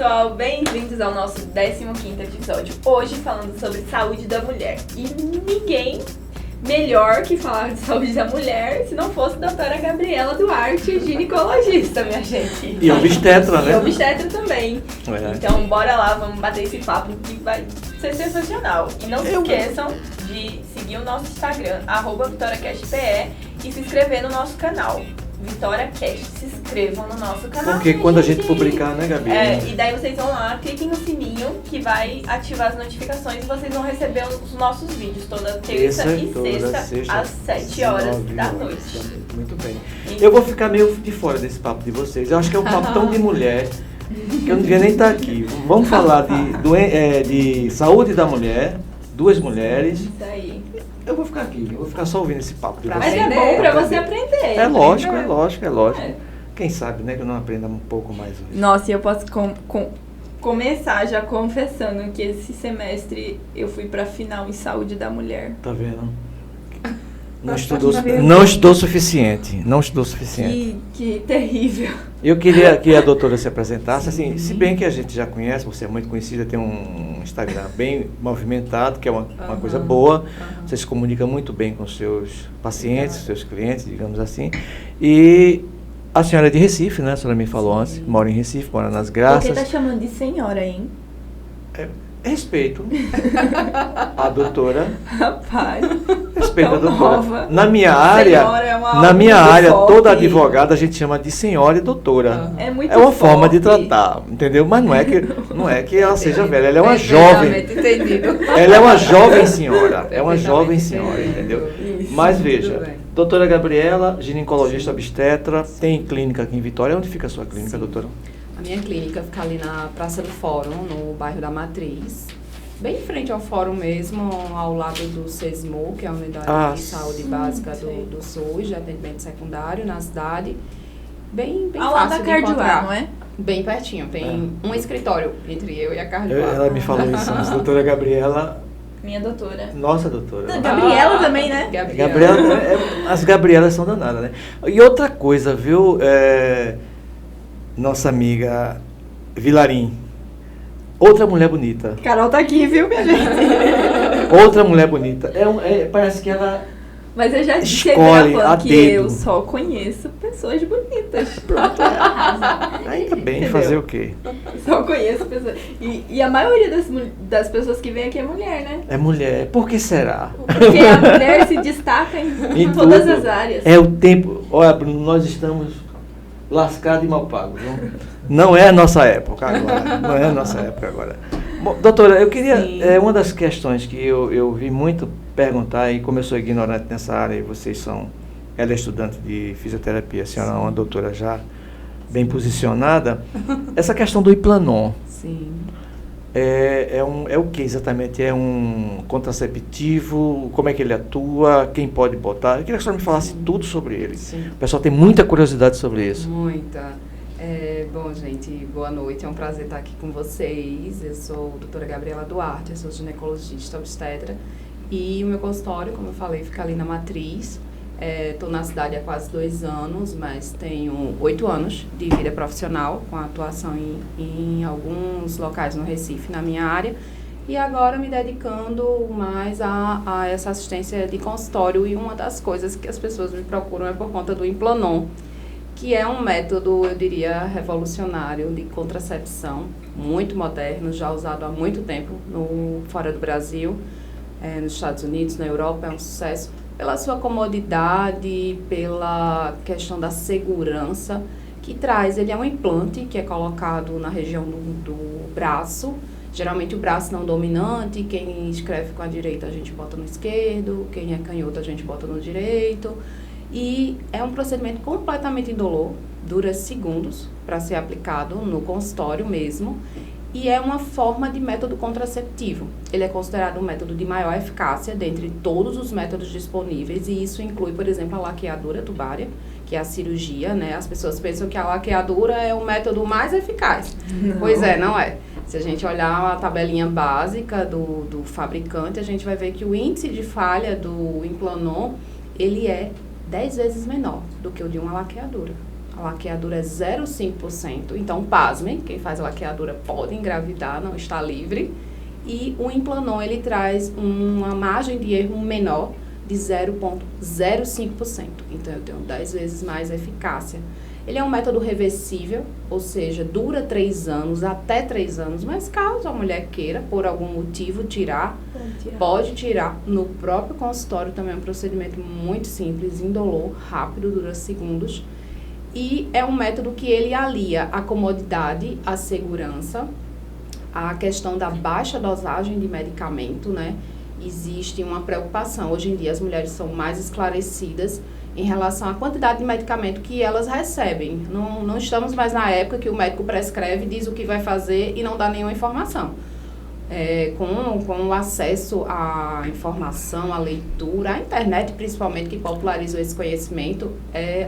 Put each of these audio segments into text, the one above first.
pessoal, bem-vindos ao nosso 15º episódio. Hoje falando sobre saúde da mulher. E ninguém melhor que falar de saúde da mulher se não fosse a doutora Gabriela Duarte, ginecologista, minha gente. E obstetra, né? E obstetra também. É. Então bora lá, vamos bater esse papo que vai ser sensacional. E não se esqueçam de seguir o nosso Instagram, @VitoriaCastPE, e se inscrever no nosso canal. VitoriaCast, se inscrevam no nosso canal. Porque quando a gente publicar, né, Gabi? E daí vocês vão lá, cliquem no sininho que vai ativar as notificações e vocês vão receber os nossos vídeos toda terça e sexta às 7 horas da noite. Muito bem. Eu vou ficar meio de fora desse papo de vocês. Eu acho que é um papo tão de mulher que eu não devia nem estar aqui. Vamos falar de saúde da mulher, duas mulheres. Isso aí. Eu vou ficar aqui, eu vou ficar só ouvindo esse papo de Mas vocês. é bom pra você aprender. É lógico. Quem sabe, né, que eu não aprenda um pouco mais hoje. Nossa, e eu posso começar já confessando que esse semestre eu fui pra final em saúde da mulher. Tá vendo? Não estudou suficiente. Que terrível. Eu queria que a doutora se apresentasse, assim, se bem que a gente já conhece, você é muito conhecida, tem um Instagram bem movimentado, que é uma coisa boa, você se comunica muito bem com seus pacientes, seus clientes, digamos assim, e a senhora é de Recife, né, a senhora me falou antes, mora em Recife, mora nas Graças. Por que tá chamando de senhora, hein? Respeito a doutora. Rapaz. Respeito a doutora. Nova. Na minha área, toda advogada a gente chama de senhora e doutora. É muito uma forte. forma de tratar, entendeu? Mas não é que ela seja velha, ela é uma jovem. Ela é uma jovem senhora. É uma jovem senhora, entendeu? Isso. Mas veja, doutora Gabriela, ginecologista obstetra, tem clínica aqui em Vitória. Onde fica a sua clínica, doutora? A minha clínica fica ali na Praça do Fórum, no bairro da Matriz, bem em frente ao Fórum mesmo, ao lado do SESMU, que é a Unidade de Saúde Básica do SUS, de atendimento secundário na cidade. Bem ao lado da fácil de encontrar. Cardiuá, não é? Bem pertinho, tem um escritório entre eu e a Cardiuá. Ela me falou isso antes, doutora Gabriela. Minha doutora. Nossa, doutora. Gabriela também, né? Gabriela, as Gabrielas são danadas, né? E outra coisa, viu? Nossa amiga Vilarim. Outra mulher bonita. Carol tá aqui, viu, minha gente? Outra mulher bonita. Parece que ela Mas eu já disse escolhe a que dedo. eu só conheço pessoas bonitas. Pronto. Ainda bem, Entendeu? fazer o quê? Só conheço pessoas. E a maioria das pessoas que vem aqui é mulher, né? É mulher. Por que será? Porque a mulher se destaca em todas as áreas. É o tempo. Olha, Bruno, nós estamos lascados e mal pagos. Não é a nossa época agora. Bom, doutora, eu queria... uma das questões que eu vi muito perguntar, e como eu sou ignorante nessa área, e ela é estudante de fisioterapia, a senhora é uma doutora já bem posicionada, essa questão do Implanon. Sim. É o que exatamente? É um contraceptivo? Como é que ele atua? Quem pode botar? Eu queria que a senhora me falasse tudo sobre ele. Sim. O pessoal tem muita curiosidade sobre isso. Muita. Bom, gente, boa noite. É um prazer estar aqui com vocês. Eu sou a doutora Gabriela Duarte, eu sou ginecologista obstetra. E o meu consultório, como eu falei, fica ali na Matriz. Estou na cidade há quase 2 anos, mas tenho 8 anos de vida profissional, com atuação em alguns locais no Recife, na minha área. E agora me dedicando mais a essa assistência de consultório. E uma das coisas que as pessoas me procuram é por conta do Implanon, que é um método, eu diria, revolucionário de contracepção, muito moderno, já usado há muito tempo fora do Brasil, nos Estados Unidos, na Europa, é um sucesso. Pela sua comodidade, pela questão da segurança que traz. Ele é um implante que é colocado na região do braço, geralmente o braço não dominante, quem escreve com a direita a gente bota no esquerdo, quem é canhoto a gente bota no direito. E é um procedimento completamente indolor, dura segundos para ser aplicado no consultório mesmo. E é uma forma de método contraceptivo. Ele é considerado um método de maior eficácia dentre todos os métodos disponíveis, e isso inclui, por exemplo, a laqueadura tubária, que é a cirurgia, né? As pessoas pensam que a laqueadura é o método mais eficaz. Não. Pois é, não é. Se a gente olhar a tabelinha básica do fabricante, a gente vai ver que o índice de falha do Implanon, ele é 10 vezes menor do que o de uma laqueadura. A laqueadura é 0,5%. Então, pasmem, quem faz a laqueadura pode engravidar, não está livre. E o Implanon, ele traz uma margem de erro menor de 0,05%. Então, eu tenho 10 vezes mais eficácia. Ele é um método reversível, ou seja, dura 3 anos, até 3 anos, mas caso a mulher queira, por algum motivo, pode tirar no próprio consultório. Também é um procedimento muito simples, indolor, rápido, dura segundos. E é um método que ele alia a comodidade, a segurança, a questão da baixa dosagem de medicamento, né? Existe uma preocupação. Hoje em dia, as mulheres são mais esclarecidas em relação à quantidade de medicamento que elas recebem. Não estamos mais na época que o médico prescreve, diz o que vai fazer e não dá nenhuma informação. Com o acesso à informação, à leitura, à internet principalmente, que popularizou esse conhecimento,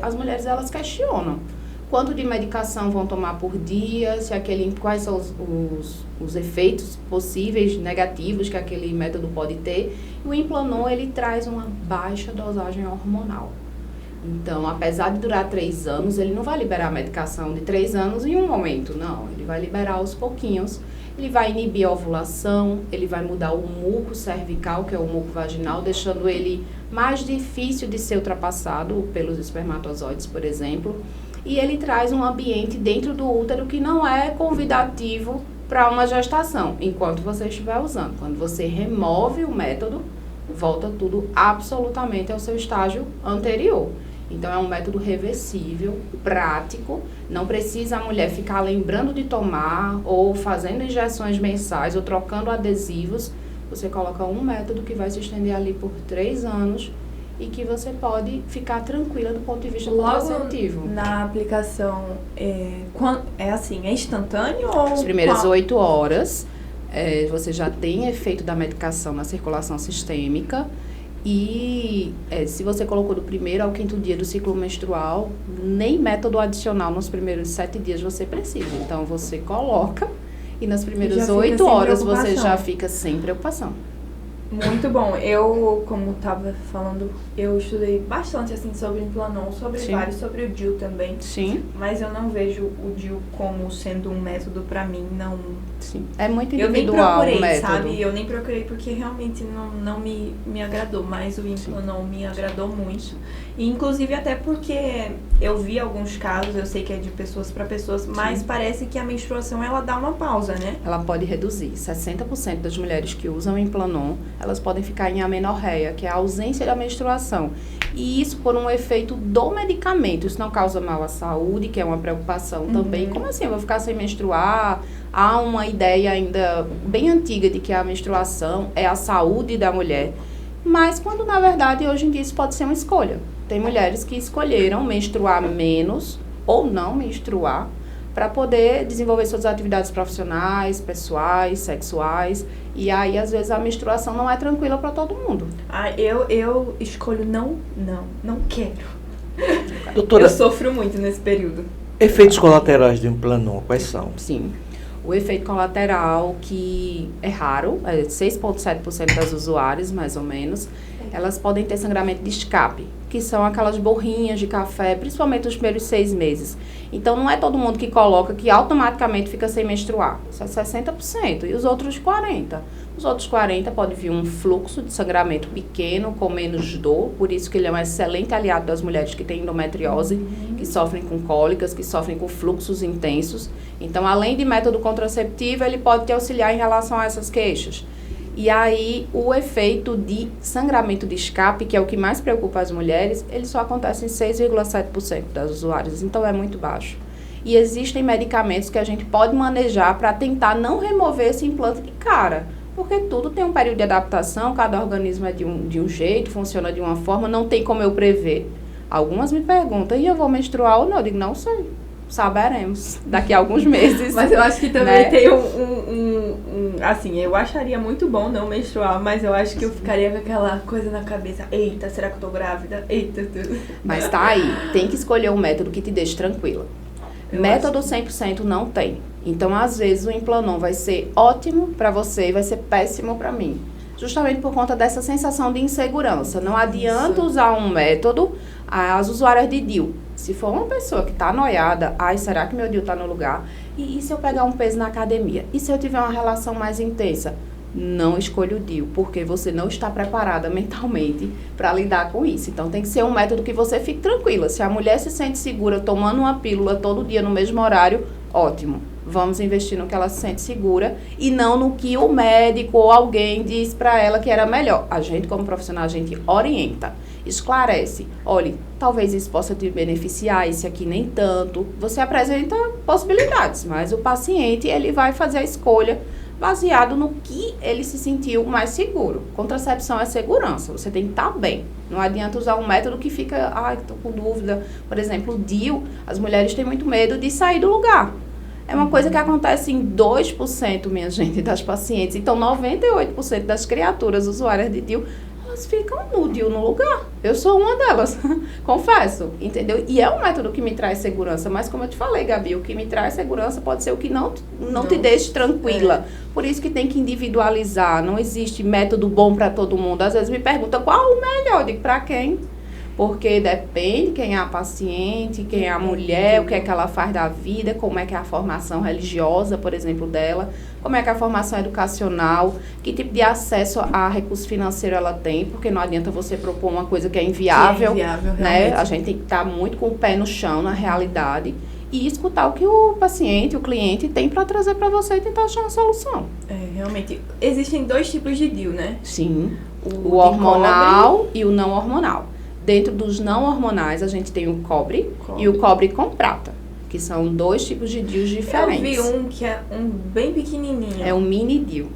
as mulheres elas questionam quanto de medicação vão tomar por dia, quais são os efeitos possíveis negativos que aquele método pode ter. O Implanon, ele traz uma baixa dosagem hormonal. Então, apesar de durar 3 anos, ele não vai liberar a medicação de 3 anos em um momento, não. Ele vai liberar aos pouquinhos. Ele vai inibir a ovulação, ele vai mudar o muco cervical, que é o muco vaginal, deixando ele mais difícil de ser ultrapassado pelos espermatozoides, por exemplo. E ele traz um ambiente dentro do útero que não é convidativo para uma gestação, enquanto você estiver usando. Quando você remove o método, volta tudo absolutamente ao seu estágio anterior. Então, é um método reversível, prático, não precisa a mulher ficar lembrando de tomar ou fazendo injeções mensais ou trocando adesivos. Você coloca um método que vai se estender ali por 3 anos e que você pode ficar tranquila do ponto de vista contraceptivo. Na aplicação, é instantâneo ou... As primeiras 8 horas, você já tem efeito da medicação na circulação sistêmica. E se você colocou do 1º ao 5º dia do ciclo menstrual, nem método adicional nos primeiros 7 dias você precisa. Então, você coloca e nas primeiras 8 horas você já fica sem preocupação. Muito bom. Eu, como estava falando, eu estudei bastante assim sobre o Implanon, sobre vários, sobre o DIU também. Sim. Mas eu não vejo o DIU como sendo um método para mim, não. Sim. É muito individual. Eu nem procurei, o método. sabe? Eu nem procurei porque realmente não me agradou, mas o Implanon me agradou muito. E, inclusive até porque eu vi alguns casos, eu sei que é de pessoas para pessoas, mas parece que a menstruação ela dá uma pausa, né? Ela pode reduzir. 60% das mulheres que usam o Implanon, elas podem ficar em amenorreia, que é a ausência da menstruação. E isso por um efeito do medicamento. Isso não causa mal à saúde, que é uma preocupação também. Como assim? Eu vou ficar sem menstruar? Há uma ideia ainda bem antiga de que a menstruação é a saúde da mulher. Mas quando, na verdade, hoje em dia isso pode ser uma escolha. Tem mulheres que escolheram menstruar menos ou não menstruar para poder desenvolver suas atividades profissionais, pessoais, sexuais. E aí, às vezes, a menstruação não é tranquila para todo mundo. Eu escolho não quero. Doutora, eu sofro muito nesse período. Efeitos colaterais do Implanon, quais são? Sim. O efeito colateral, que é raro, 6,7% das usuárias, mais ou menos, elas podem ter sangramento de escape, que são aquelas borrinhas de café, principalmente nos primeiros 6 meses. Então, não é todo mundo que coloca que automaticamente fica sem menstruar. Isso é 60%. E os outros 40%. Os outros 40% pode vir um fluxo de sangramento pequeno, com menos dor. Por isso que ele é um excelente aliado das mulheres que têm endometriose, que sofrem com cólicas, que sofrem com fluxos intensos. Então, além de método contraceptivo, ele pode te auxiliar em relação a essas queixas. E aí, o efeito de sangramento de escape, que é o que mais preocupa as mulheres, ele só acontece em 6,7% das usuárias, então é muito baixo. E existem medicamentos que a gente pode manejar para tentar não remover esse implante de cara, porque tudo tem um período de adaptação, cada organismo é de um jeito, funciona de uma forma, não tem como eu prever. Algumas me perguntam, e eu vou menstruar ou não? Eu digo, não sei. Saberemos daqui a alguns meses. Mas eu acho que também tem assim, eu acharia muito bom não menstruar, mas eu acho que eu ficaria com aquela coisa na cabeça. Eita, será que eu tô grávida? Eita, tudo. Mas tá aí, tem que escolher um método que te deixe tranquila. Método 100% não tem. Então, às vezes, o Implanon vai ser ótimo pra você e vai ser péssimo pra mim. Justamente por conta dessa sensação de insegurança. Não adianta usar um método. As usuárias de DIU Se for uma pessoa que está noiada, ai, será que meu DIU está no lugar? E se eu pegar um peso na academia? E se eu tiver uma relação mais intensa? Não escolha o DIU, porque você não está preparada mentalmente para lidar com isso. Então, tem que ser um método que você fique tranquila. Se a mulher se sente segura tomando uma pílula todo dia no mesmo horário, ótimo. Vamos investir no que ela se sente segura e não no que o médico ou alguém disse para ela que era melhor. A gente, como profissional, a gente orienta, esclarece. Olha, talvez isso possa te beneficiar, esse aqui nem tanto. Você apresenta possibilidades, mas o paciente, ele vai fazer a escolha baseado no que ele se sentiu mais seguro. Contracepção é segurança, você tem que estar bem. Não adianta usar um método que fica, ai, estou com dúvida. Por exemplo, o DIU, as mulheres têm muito medo de sair do lugar. É uma coisa que acontece em 2%, minha gente, das pacientes. Então, 98% das criaturas usuárias de DIU, elas ficam no DIU no lugar. Eu sou uma delas, confesso, entendeu? E é um método que me traz segurança, mas como eu te falei, Gabi, o que me traz segurança pode ser o que não te deixe tranquila. Por isso que tem que individualizar, não existe método bom para todo mundo. Às vezes me perguntam qual o melhor, eu digo, para quem? Porque depende quem é a paciente, quem é a mulher, o que é que ela faz da vida, como é que é a formação religiosa, por exemplo, dela, como é que é a formação educacional, que tipo de acesso a recurso financeiro ela tem, porque não adianta você propor uma coisa que é inviável, né? A gente tem que estar muito com o pé no chão, na realidade, e escutar o que o paciente, o cliente tem para trazer para você e tentar achar uma solução. Realmente. Existem 2 tipos de DIU, né? Sim, o hormonal e o não hormonal. Dentro dos não hormonais, a gente tem o cobre e o cobre com prata, que são 2 tipos de DIUs diferentes. Eu vi um que é um bem pequenininho. É um mini DIU.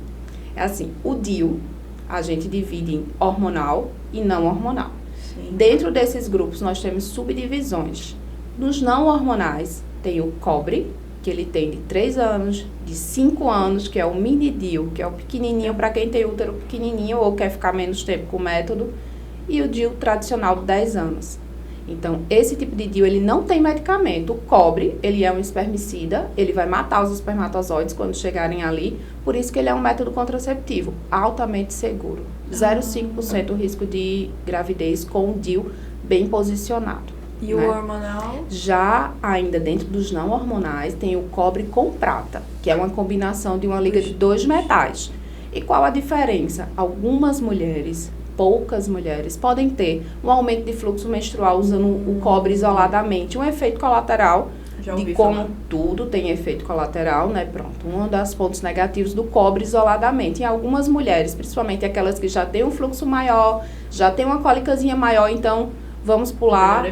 É assim, o DIU a gente divide em hormonal e não hormonal. Sim. Dentro desses grupos, nós temos subdivisões. Nos não hormonais, tem o cobre, que ele tem de 3 anos, de 5 anos, que é o mini DIU, que é o pequenininho para quem tem útero pequenininho ou quer ficar menos tempo com o método. E o DIU tradicional de 10 anos. Então, esse tipo de DIU, ele não tem medicamento. O cobre, ele é um espermicida, ele vai matar os espermatozoides quando chegarem ali, por isso que ele é um método contraceptivo, altamente seguro. 0,5% o risco de gravidez com o DIU bem posicionado. E o hormonal? Já ainda dentro dos não hormonais, tem o cobre com prata, que é uma combinação de uma liga de 2 metais. E qual a diferença? Algumas mulheres, poucas mulheres, podem ter um aumento de fluxo menstrual usando o cobre isoladamente, um efeito colateral, de como tudo tem efeito colateral, né? Pronto, um dos pontos negativos do cobre isoladamente. Em algumas mulheres, principalmente aquelas que já têm um fluxo maior, já tem uma cólicazinha maior, então vamos pular,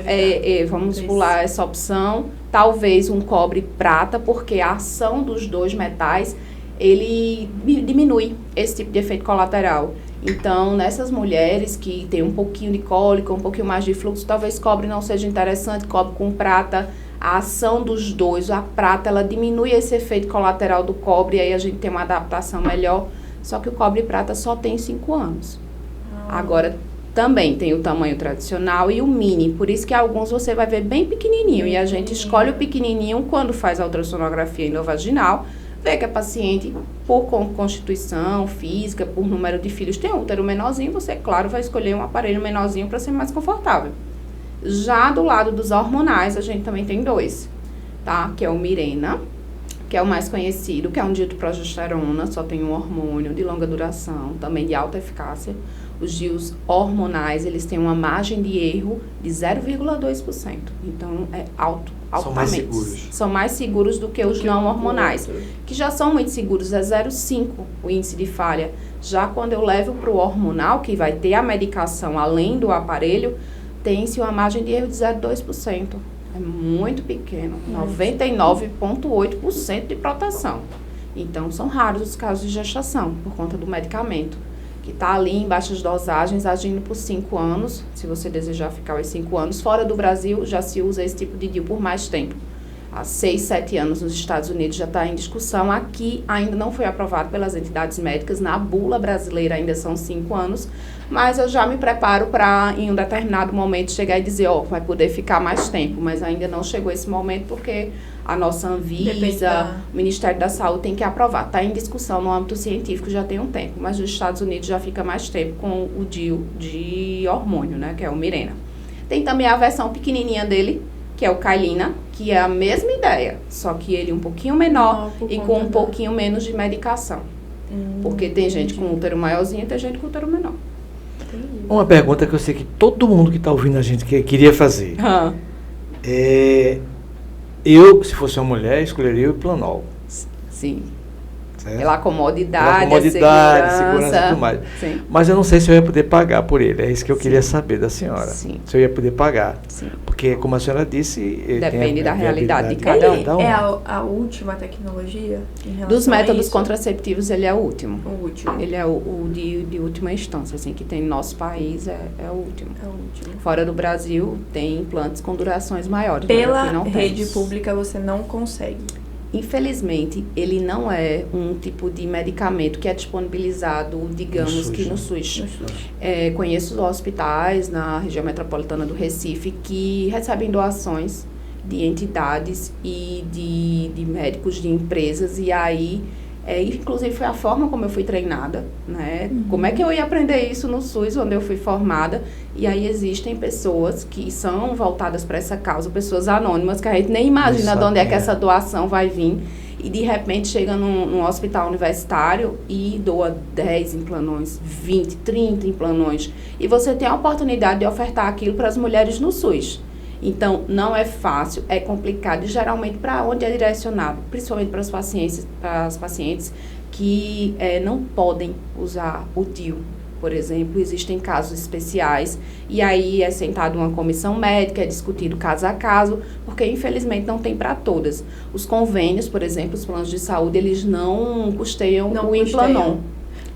pular essa opção. Talvez um cobre prata, porque a ação dos 2 metais, ele diminui esse tipo de efeito colateral. Então, nessas mulheres que têm um pouquinho de cólica, um pouquinho mais de fluxo, talvez cobre não seja interessante, cobre com prata, a ação dos 2, a prata, ela diminui esse efeito colateral do cobre, e aí a gente tem uma adaptação melhor, só que o cobre prata só tem 5 anos. Agora, também tem o tamanho tradicional e o mini, por isso que alguns você vai ver bem pequenininho, e a gente escolhe o pequenininho quando faz a ultrassonografia endovaginal, vê que a paciente, por constituição física, por número de filhos, tem um útero menorzinho, você, claro, vai escolher um aparelho menorzinho para ser mais confortável. Já do lado dos hormonais, a gente também tem 2, tá? Que é o Mirena, que é o mais conhecido, que é um DIU de progesterona, só tem um hormônio de longa duração, também de alta eficácia. Os DIUs hormonais, eles têm uma margem de erro de 0,2%. Então, é altamente. São mais seguros. São mais seguros do que os não hormonais, que já são muito seguros, é 0,5 o índice de falha. Já quando eu levo para o hormonal, que vai ter a medicação além do aparelho, tem-se uma margem de erro de 0,2%. É muito pequeno, 99,8% de proteção. Então, são raros os casos de gestação, por conta do medicamento, que está ali em baixas dosagens, agindo por 5 anos, se você desejar ficar os 5 anos. Fora do Brasil, já se usa esse tipo de DIU por mais tempo. Há 6, 7 anos nos Estados Unidos já está em discussão. Aqui ainda não foi aprovado pelas entidades médicas, na bula brasileira ainda são 5 anos, mas eu já me preparo para, em um determinado momento, chegar e dizer, vai poder ficar mais tempo, mas ainda não chegou esse momento porque a nossa Anvisa, o Ministério da Saúde tem que aprovar. Está em discussão no âmbito científico já tem um tempo, mas nos Estados Unidos já fica mais tempo com o DIU de hormônio, né, que é o Mirena. Tem também a versão pequenininha dele, que é o Cailina, que é a mesma ideia, só que ele um pouquinho menor e com um pouquinho menos de medicação. Porque tem gente com útero maiorzinho e tem gente com útero menor. Uma pergunta que eu sei que todo mundo que está ouvindo a gente queria fazer. Eu, se fosse uma mulher, escolheria o Planol. Sim. Certo? Pela comodidade, segurança e tudo mais. Sim. Mas eu não sei se eu ia poder pagar por ele. É isso que eu queria saber da senhora. Sim. Se eu ia poder pagar. Sim. Porque, como a senhora disse... Depende da realidade de Ele cada um. é a última tecnologia em relação Dos métodos a isso? contraceptivos, ele é o último. O último. Ele é o de última instância, assim, que tem no nosso país, é o último. É o último. Fora do Brasil, tem implantes com durações maiores. Pela não rede pública, você não consegue. Infelizmente, ele não é um tipo de medicamento que é disponibilizado, digamos, que no SUS. Conheço hospitais na região metropolitana do Recife que recebem doações de entidades e de médicos de empresas, e aí, inclusive foi a forma como eu fui treinada, né? Como é que eu ia aprender isso no SUS, onde eu fui formada? E aí existem pessoas que são voltadas para essa causa, pessoas anônimas, que a gente nem imagina de onde é que essa doação vai vir, e de repente chega num hospital universitário e doa 10 implanões, 20, 30 implanões, e você tem a oportunidade de ofertar aquilo para as mulheres no SUS. Então, não é fácil, é complicado, e geralmente para onde é direcionado, principalmente para as pacientes que não podem usar o DIU. Por exemplo, existem casos especiais, e aí é sentada uma comissão médica, é discutido caso a caso, porque infelizmente não tem para todas. Os convênios, por exemplo, os planos de saúde, eles não custeiam o Implanon.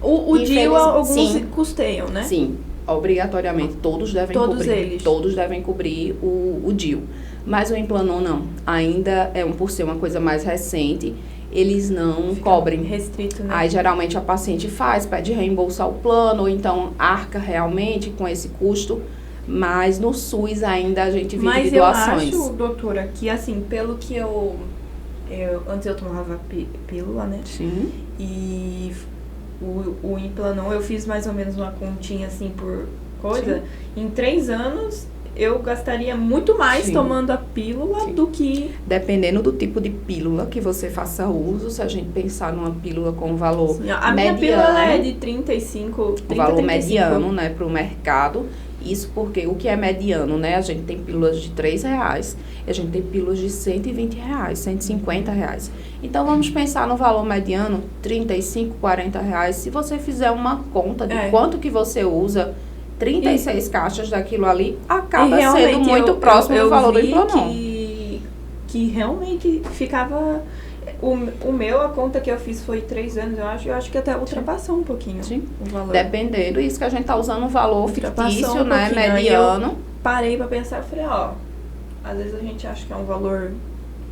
O DIU, alguns custeiam, né? Sim. Obrigatoriamente, todos devem cobrir. Todos devem cobrir o DIU. Mas o Implanon não. Ainda por ser uma coisa mais recente, eles não cobrem. Restrito, né? Aí, geralmente, a paciente pede reembolso ao plano, ou então arca realmente com esse custo. Mas no SUS ainda a gente vive de doações. Mas eu acho, doutora, que assim, pelo que eu antes eu tomava pílula, né? Sim. E o Implanon, eu fiz mais ou menos uma continha assim por coisa. Sim. Em 3 anos, eu gastaria muito mais tomando a pílula do que... Dependendo do tipo de pílula que você faça uso, se a gente pensar numa pílula com valor mediano... A minha pílula é de 35... O valor mediano, né, para o mercado. Isso porque o que é mediano, né? A gente tem pílulas de R$3 e a gente tem pílulas de R$120, R$150. Então, vamos pensar no valor mediano, R$35, R$40. Se você fizer uma conta de quanto que você usa, 36 caixas daquilo ali, acaba sendo muito próximo do valor do Implanon. Que realmente ficava... O meu, a conta que eu fiz foi 3 anos, eu acho que até ultrapassou um pouquinho o valor. Dependendo, isso que a gente tá usando um valor fictício, né, mediano. Eu parei pra pensar e falei, às vezes a gente acha que é um valor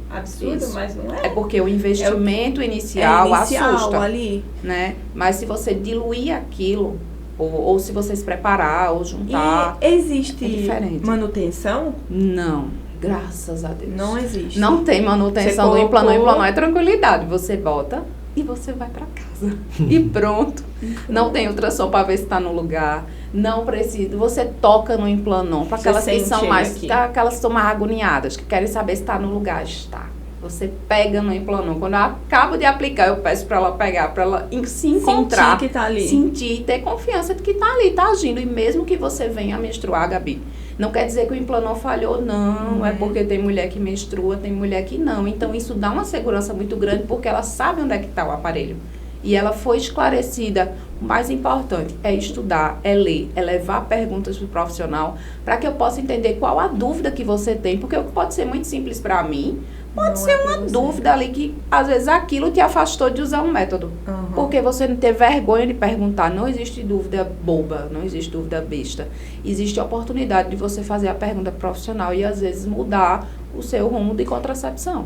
absurdo, mas não é. É porque o investimento inicial assusta, ali, né? Mas se você diluir aquilo, ou se você se preparar, ou juntar... E existe manutenção? Não. Graças a Deus. Não existe. Não tem manutenção do Implanon. Implanon é tranquilidade. Você bota e você vai pra casa. E pronto. Não tem ultrassom pra ver se tá no lugar. Não precisa. Você toca no Implanon. Pra aquelas que são mais... Aquelas que são mais agoniadas, que querem saber se tá no lugar. Está. Você pega no Implanon. Quando eu acabo de aplicar, eu peço pra ela pegar, pra ela se encontrar. Sentir que tá ali. Sentir, ter confiança de que tá ali, tá agindo. E mesmo que você venha a menstruar, Gabi, não quer dizer que o Implanon falhou, não. É porque tem mulher que menstrua, tem mulher que não. Então, isso dá uma segurança muito grande, porque ela sabe onde é que está o aparelho. E ela foi esclarecida. O mais importante é estudar, é ler, é levar perguntas para o profissional, para que eu possa entender qual a dúvida que você tem. Porque o que pode ser muito simples para mim, pode ser uma dúvida ali que, às vezes, aquilo te afastou de usar um método. Porque você não teve vergonha de perguntar. Não existe dúvida boba, não existe dúvida besta. Existe a oportunidade de você fazer a pergunta profissional e, às vezes, mudar o seu rumo de contracepção.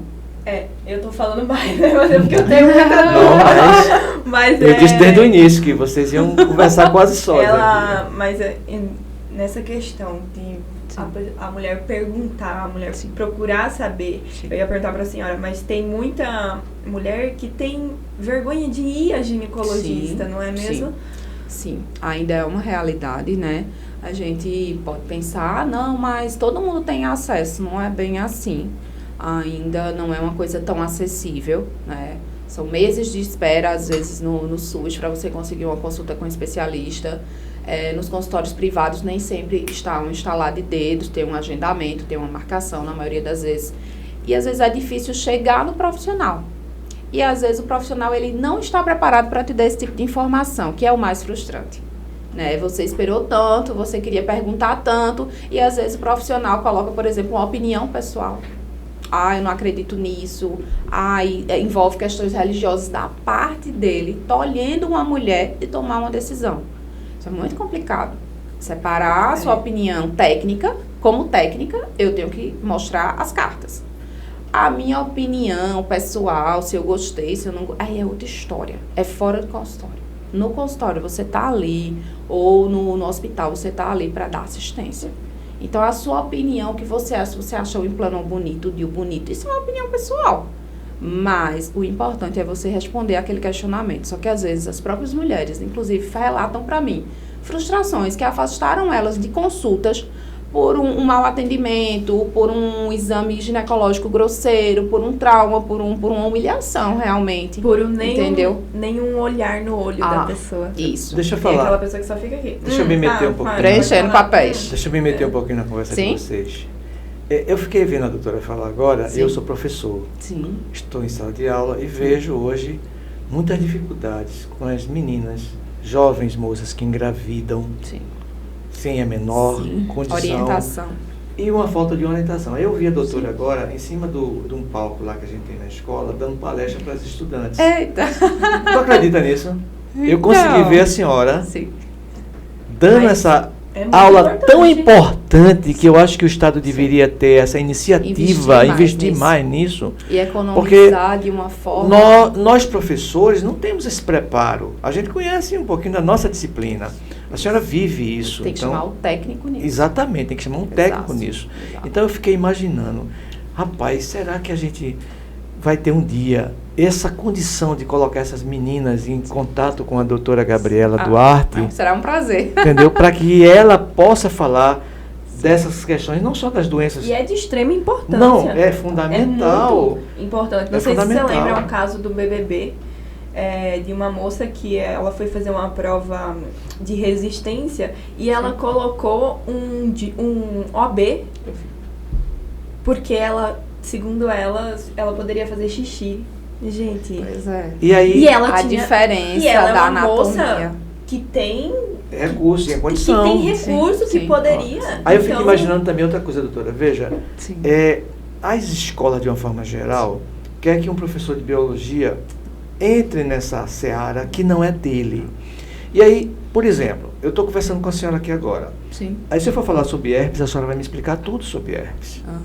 Eu tô falando mais, né? Mas é porque eu tenho muita dúvida. Mas eu disse desde o início que vocês iam conversar quase só. Mas nessa questão de a mulher perguntar, a mulher procurar saber, eu ia perguntar pra senhora, mas tem muita mulher que tem vergonha de ir a ginecologista, não é mesmo? Sim, ainda é uma realidade, né? A gente pode pensar, não, mas todo mundo tem acesso, não é bem assim. Ainda não é uma coisa tão acessível, né? São meses de espera, às vezes, no SUS, para você conseguir uma consulta com um especialista. Nos consultórios privados, nem sempre está um instalar de dedos, tem um agendamento, tem uma marcação, na maioria das vezes. E, às vezes, é difícil chegar no profissional. E, às vezes, o profissional ele não está preparado para te dar esse tipo de informação, que é o mais frustrante. Né? Você esperou tanto, você queria perguntar tanto, e, às vezes, o profissional coloca, por exemplo, uma opinião pessoal. Eu não acredito nisso. Envolve questões religiosas da parte dele, tolhendo uma mulher de tomar uma decisão. Isso é muito complicado. Separar a sua opinião técnica, como técnica, eu tenho que mostrar as cartas. A minha opinião pessoal, se eu gostei, se eu não gostei, aí é outra história. É fora do consultório. No consultório você está ali, ou no hospital você está ali para dar assistência. Então, a sua opinião, que você acha, se você achou o implanon bonito, o DIU bonito, isso é uma opinião pessoal. Mas o importante é você responder aquele questionamento. Só que, às vezes, as próprias mulheres, inclusive, relatam para mim frustrações que afastaram elas de consultas por um mau atendimento, por um exame ginecológico grosseiro, por um trauma, por uma humilhação, realmente. Por entendeu? Nenhum olhar no olho da pessoa. Isso. Deixa eu É falar. aquela pessoa que só fica aqui. Deixa eu me meter um pouquinho. Preenchendo papéis. Deixa eu me meter um pouquinho na conversa Sim? de vocês. Eu fiquei vendo a doutora falar agora, Sim. eu sou professor. Sim. Estou em sala de aula e vejo hoje muitas dificuldades com as meninas, jovens moças que engravidam, Sim. sem a menor Sim. condição. Orientação. E uma falta de orientação. Eu vi a doutora agora em cima de um palco lá que a gente tem na escola, dando palestra para as estudantes. Eita! Tu acredita nisso? Eu consegui ver a senhora Sim. dando Mas essa é muito aula importante. tão importante que eu acho que o Estado deveria ter essa iniciativa, investir mais nisso. E economizar de uma forma... Nós, professores, não temos esse preparo. A gente conhece um pouquinho da nossa disciplina. A senhora vive isso. Tem que então, chamar o técnico nisso. Exatamente, tem que chamar um técnico nisso. Exato. Então eu fiquei imaginando, rapaz, será que a gente vai ter um dia essa condição de colocar essas meninas em contato com a doutora Gabriela Duarte? Será um prazer. Entendeu? Para que ela possa falar dessas questões, não só das doenças. E é de extrema importância. Não, é fundamental. É muito importante. Não sei se você fundamental. lembra um caso do BBB, de uma moça que ela foi fazer uma prova de resistência e ela colocou um OB porque ela, segundo ela poderia fazer xixi. Gente. Pois é. E aí, E ela A tinha, diferença e ela é da uma anatomia. moça que tem recurso, tem que condição. tem recurso, Sim, que sim. poderia. Aí eu fico Então, imaginando também outra coisa, doutora. Veja, Sim. as escolas, de uma forma geral, quer que um professor de biologia entre nessa seara que não é dele. E aí, por exemplo, eu estou conversando com a senhora aqui agora. Sim. Aí se eu for falar sobre herpes, a senhora vai me explicar tudo sobre herpes. Ah.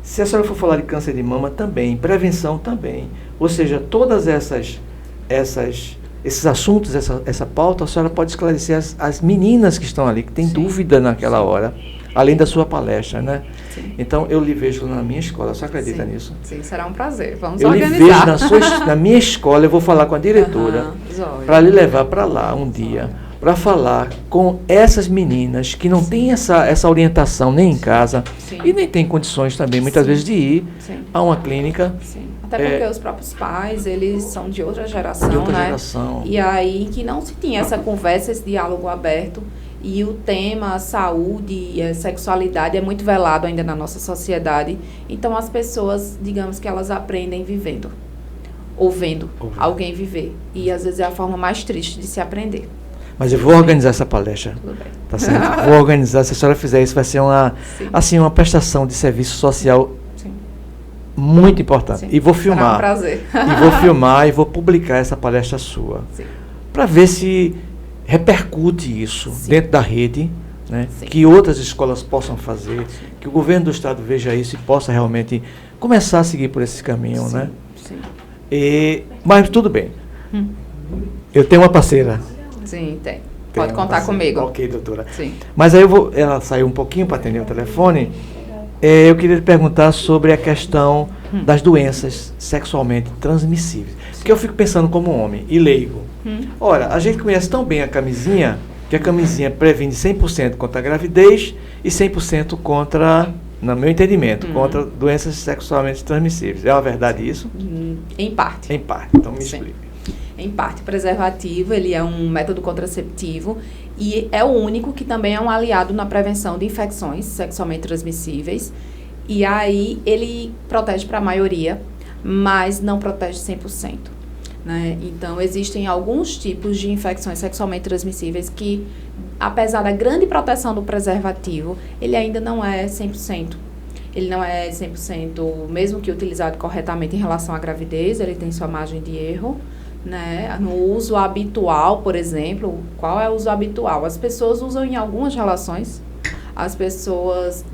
Se a senhora for falar de câncer de mama, também. Prevenção, também. Ou seja, todas esses assuntos, essa pauta, a senhora pode esclarecer as meninas que estão ali, que têm Sim. dúvida naquela hora, além da sua palestra, né? Sim. Então, eu lhe vejo na minha escola. Você acredita Sim. nisso? Sim, será um prazer. Vamos Eu lhe organizar. vejo na minha escola, eu vou falar com a diretora para lhe levar para lá um dia, para falar com essas meninas que não têm essa orientação nem em casa Sim. e nem têm condições também, muitas Sim. vezes, de ir Sim. a uma clínica Sim. Até porque os próprios pais, eles são de outra geração, de outra né? geração. E aí que não se tinha essa conversa, esse diálogo aberto. E o tema saúde e sexualidade é muito velado ainda na nossa sociedade. Então as pessoas, digamos que elas aprendem vivendo, ou vendo alguém viver. E às vezes é a forma mais triste de se aprender. Mas eu vou organizar essa palestra, Tudo bem. tá certo? Vou organizar, se a senhora fizer isso, vai ser Sim. uma prestação de serviço social Sim. muito importante. Sim. E vou Será um filmar. prazer. E vou filmar e vou publicar essa palestra sua. Sim. Para ver se repercute isso Sim. dentro da rede, né? Sim. Que outras escolas possam fazer, que o governo do estado veja isso e possa realmente começar a seguir por esse caminho, Sim. né? Sim. Mas tudo bem. Eu tenho uma parceira. Sim, tem. Tenho Pode uma contar parceira. comigo. Ok, doutora. Sim. Mas aí ela saiu um pouquinho para atender o telefone. Eu queria lhe perguntar sobre a questão das doenças sexualmente transmissíveis. Porque eu fico pensando como homem e leigo. Ora, a gente conhece tão bem a camisinha que a camisinha previne 100% contra a gravidez e 100% contra, no meu entendimento, contra doenças sexualmente transmissíveis. É uma verdade isso? Em parte. Em parte. Então me Sim. explique. Em parte, o preservativo, ele é um método contraceptivo e é o único que também é um aliado na prevenção de infecções sexualmente transmissíveis. E aí, ele protege para a maioria, mas não protege 100%. Né? Então, existem alguns tipos de infecções sexualmente transmissíveis que, apesar da grande proteção do preservativo, ele ainda não é 100%. Ele não é 100%, mesmo que utilizado corretamente em relação à gravidez, ele tem sua margem de erro. Né? No uso habitual, por exemplo, qual é o uso habitual? As pessoas usam em algumas relações, as pessoas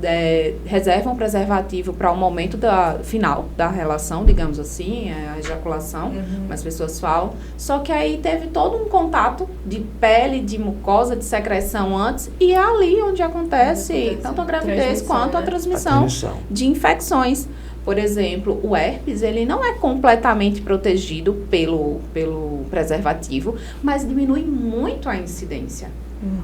reservam preservativo para o momento final da relação, digamos assim, a ejaculação, as pessoas falam, só que aí teve todo um contato de pele, de mucosa, de secreção antes, e é ali onde acontece tanto a gravidez quanto a transmissão de infecções. Por exemplo, o herpes, ele não é completamente protegido pelo preservativo, mas diminui muito a incidência.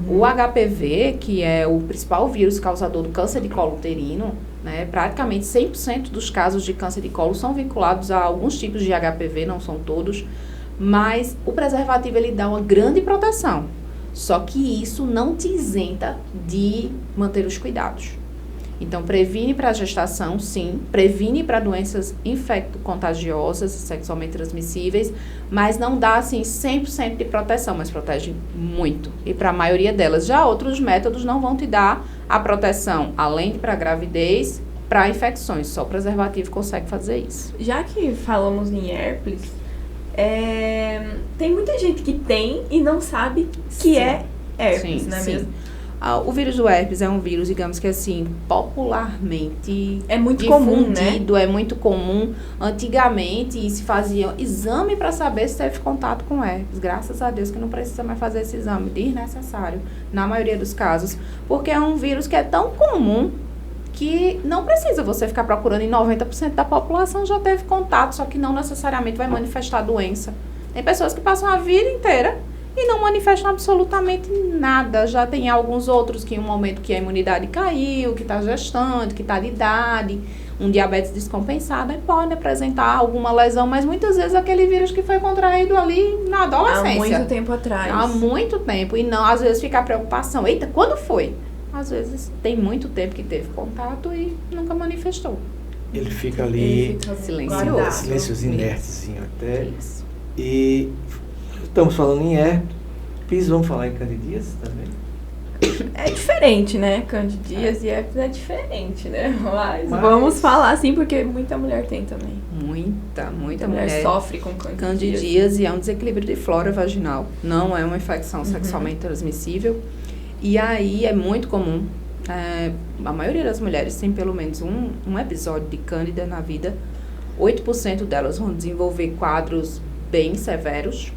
O HPV, que é o principal vírus causador do câncer de colo uterino, né, praticamente 100% dos casos de câncer de colo são vinculados a alguns tipos de HPV, não são todos, mas o preservativo ele dá uma grande proteção. Só que isso não te isenta de manter os cuidados. Então, previne para a gestação, sim. Previne para doenças infecto-contagiosas, sexualmente transmissíveis, mas não dá, assim, 100% de proteção, mas protege muito. E para a maioria delas. Já outros métodos não vão te dar a proteção, além de para a gravidez, para infecções. Só o preservativo consegue fazer isso. Já que falamos em herpes, tem muita gente que tem e não sabe que é herpes, não é mesmo? O vírus do herpes é um vírus, digamos que assim, popularmente é muito comum, né? É muito comum. Antigamente se fazia exame para saber se teve contato com herpes. Graças a Deus que não precisa mais fazer esse exame, desnecessário, na maioria dos casos. Porque é um vírus que é tão comum que não precisa você ficar procurando. Em 90% da população já teve contato, só que não necessariamente vai manifestar a doença. Tem pessoas que passam a vida inteira e não manifestam absolutamente nada. Já tem alguns outros que em um momento que a imunidade caiu, que está gestante, que está de idade, um diabetes descompensado, aí pode apresentar alguma lesão, mas muitas vezes aquele vírus que foi contraído ali na adolescência. Há muito tempo atrás. Há muito tempo. E não, às vezes fica a preocupação. Eita, quando foi? Às vezes tem muito tempo que teve contato e nunca manifestou. Ele fica ali silencioso. Silenciosinho, inertezinho até. Isso. E estamos falando em herpes, vamos falar em candidíase também? É diferente, né? Candidíase e herpes é diferente, né? Mas vamos falar assim, porque muita mulher tem também. Muita mulher sofre com candidíase. Candidíase é um desequilíbrio de flora vaginal. Não é uma infecção sexualmente transmissível. E aí é muito comum. A maioria das mulheres tem pelo menos um episódio de cândida na vida. 8% delas vão desenvolver quadros bem severos.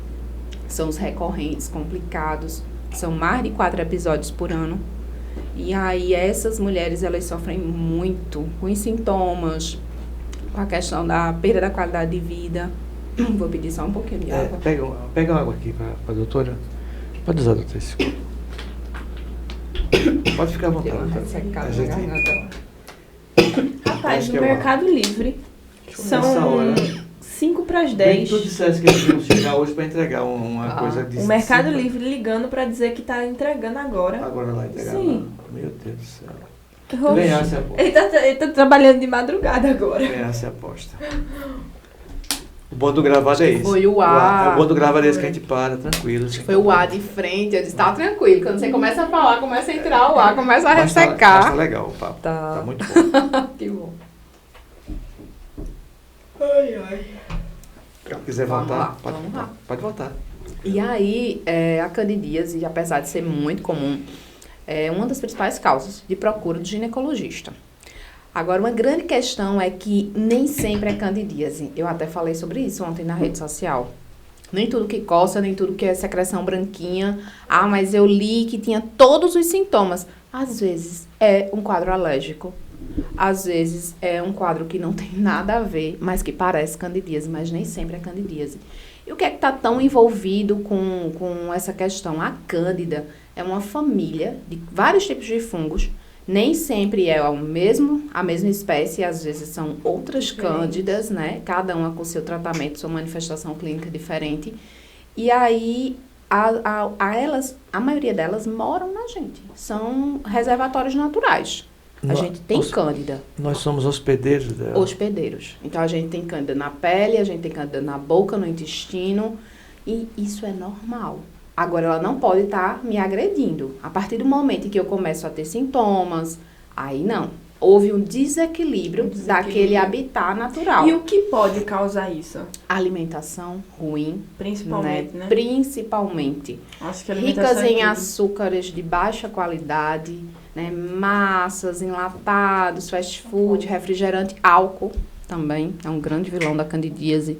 São os recorrentes, complicados. São mais de 4 episódios por ano. E aí essas mulheres, elas sofrem muito com os sintomas, com a questão da perda da qualidade de vida. Vou pedir só um pouquinho de água. Pega uma água aqui para a doutora. Pode usar, doutora. Pode ficar à vontade. Rapaz, no Mercado Livre são 5 para as 10. Tu disseste que eles iam chegar hoje para entregar uma coisa de... O Mercado Livre ligando para dizer que está entregando agora. Agora lá entregar. Sim. Meu Deus do céu. Ganhasse a aposta. Ele tá trabalhando de madrugada agora. Ganhasse a aposta. O bom do gravado é isso. Foi o ar. O bom do gravado é esse que a gente para, tranquilo. Foi o ar de frente, eu disse, tá tranquilo. Quando você começa a falar, começa a entrar o ar, começa a ressecar. Mas tá legal o papo. Tá muito bom. Que bom. Ai. Se quiser voltar, pode voltar. E aí, a candidíase, apesar de ser muito comum, é uma das principais causas de procura do ginecologista. Agora, uma grande questão é que nem sempre é candidíase. Eu até falei sobre isso ontem na rede social. Nem tudo que coça, nem tudo que é secreção branquinha. Ah, mas eu li que tinha todos os sintomas. Às vezes é um quadro alérgico. Às vezes é um quadro que não tem nada a ver, mas que parece candidíase, mas nem sempre é candidíase. E o que é que está tão envolvido com essa questão? A cândida, É uma família de vários tipos de fungos. Nem sempre é a mesma espécie, às vezes são outras cândidas, né? Cada uma com seu tratamento, sua manifestação clínica diferente. E aí, a maioria delas moram na gente. São reservatórios naturais. A gente tem cândida. Nós somos hospedeiros dela. Hospedeiros. Então, a gente tem cândida na pele, a gente tem cândida na boca, no intestino. E isso é normal. Agora, ela não pode estar me agredindo. A partir do momento em que eu começo a ter sintomas, aí não. Houve um desequilíbrio daquele habitat natural. E o que pode causar isso? Alimentação ruim. Principalmente, né? Principalmente. Acho que a alimentação ricas em tudo. açúcares de baixa qualidade, né? Massas, enlatados, fast food, refrigerante, álcool também. É um grande vilão da candidíase.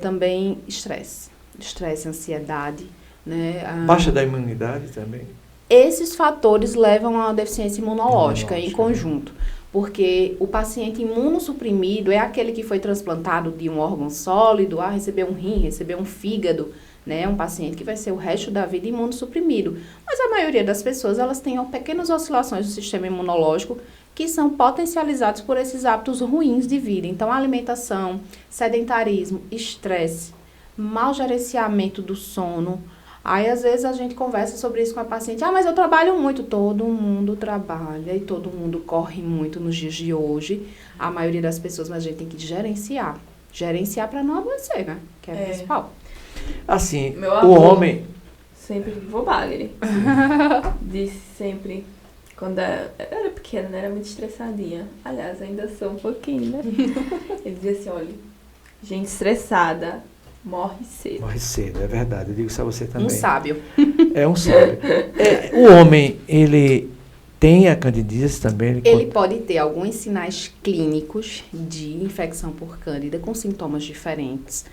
Também estresse. Estresse, ansiedade, né? Baixa da imunidade também. Esses fatores levam a uma deficiência imunológica em conjunto, porque o paciente imunossuprimido é aquele que foi transplantado de um órgão sólido, recebeu um rim, recebeu um fígado, né? Um paciente que vai ser o resto da vida imunossuprimido. Mas a maioria das pessoas, elas têm pequenas oscilações do sistema imunológico que são potencializados por esses hábitos ruins de vida. Então, alimentação, sedentarismo, estresse, mau gerenciamento do sono. Aí, às vezes, a gente conversa sobre isso com a paciente. Mas eu trabalho muito. Todo mundo trabalha e todo mundo corre muito nos dias de hoje. A maioria das pessoas, mas a gente tem que gerenciar. Gerenciar para não adoecer, né? Que é o principal. Assim, Meu avô, o homem... Sempre vivou bagre. Disse sempre... Quando eu era pequena, né? Era muito estressadinha. Aliás, ainda sou um pouquinho, né? Ele dizia assim, olha... Gente estressada... Morre cedo. Morre cedo, é verdade. Eu digo isso a você também. Um sábio. É um sábio. O homem, ele tem a candidíase também? Ele pode ter alguns sinais clínicos de infecção por cândida com sintomas diferentes.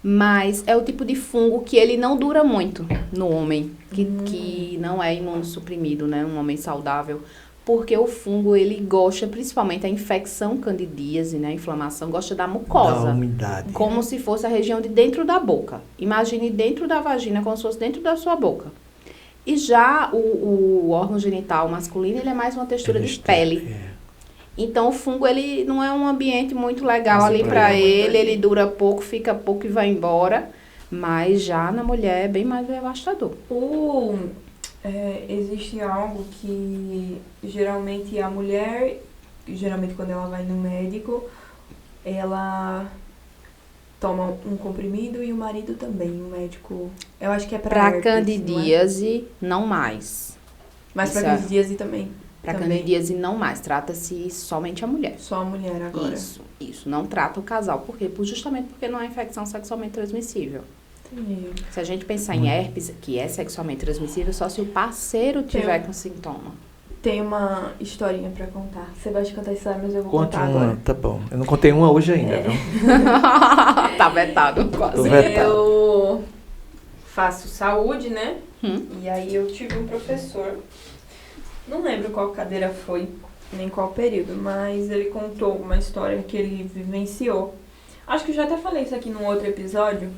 Mas é o tipo de fungo que ele não dura muito no homem, que não é imunossuprimido, né? Um homem saudável. Porque o fungo, ele gosta, principalmente a infecção candidíase, né? A inflamação, gosta da mucosa. Da umidade. Como se fosse a região de dentro da boca. Imagine dentro da vagina, como se fosse dentro da sua boca. E já o órgão genital masculino, ele é mais uma textura de pele. Então, o fungo, ele não é um ambiente muito legal ali para ele dura pouco, fica pouco e vai embora. Mas já na mulher é bem mais devastador. Existe algo que geralmente a mulher, geralmente quando ela vai no médico, ela toma um comprimido e o marido também, o médico, eu acho que é para herpes, candidíase, não mais. Mas para candidíase também? Para candidíase não mais, trata-se somente a mulher. Só a mulher agora? Isso, não trata o casal, por quê? Justamente porque não é infecção sexualmente transmissível. Se a gente pensar em herpes, que é sexualmente transmissível, só se o parceiro tiver com sintoma. Tem uma historinha pra contar. Você vai te contar a história, mas eu vou Conte contar uma, agora. tá bom. Eu não contei uma hoje ainda, viu? Tá vetado, quase. Eu faço saúde, né? E aí eu tive um professor, não lembro qual cadeira foi, nem qual período, mas ele contou uma história que ele vivenciou. Acho que eu já até falei isso aqui num outro episódio.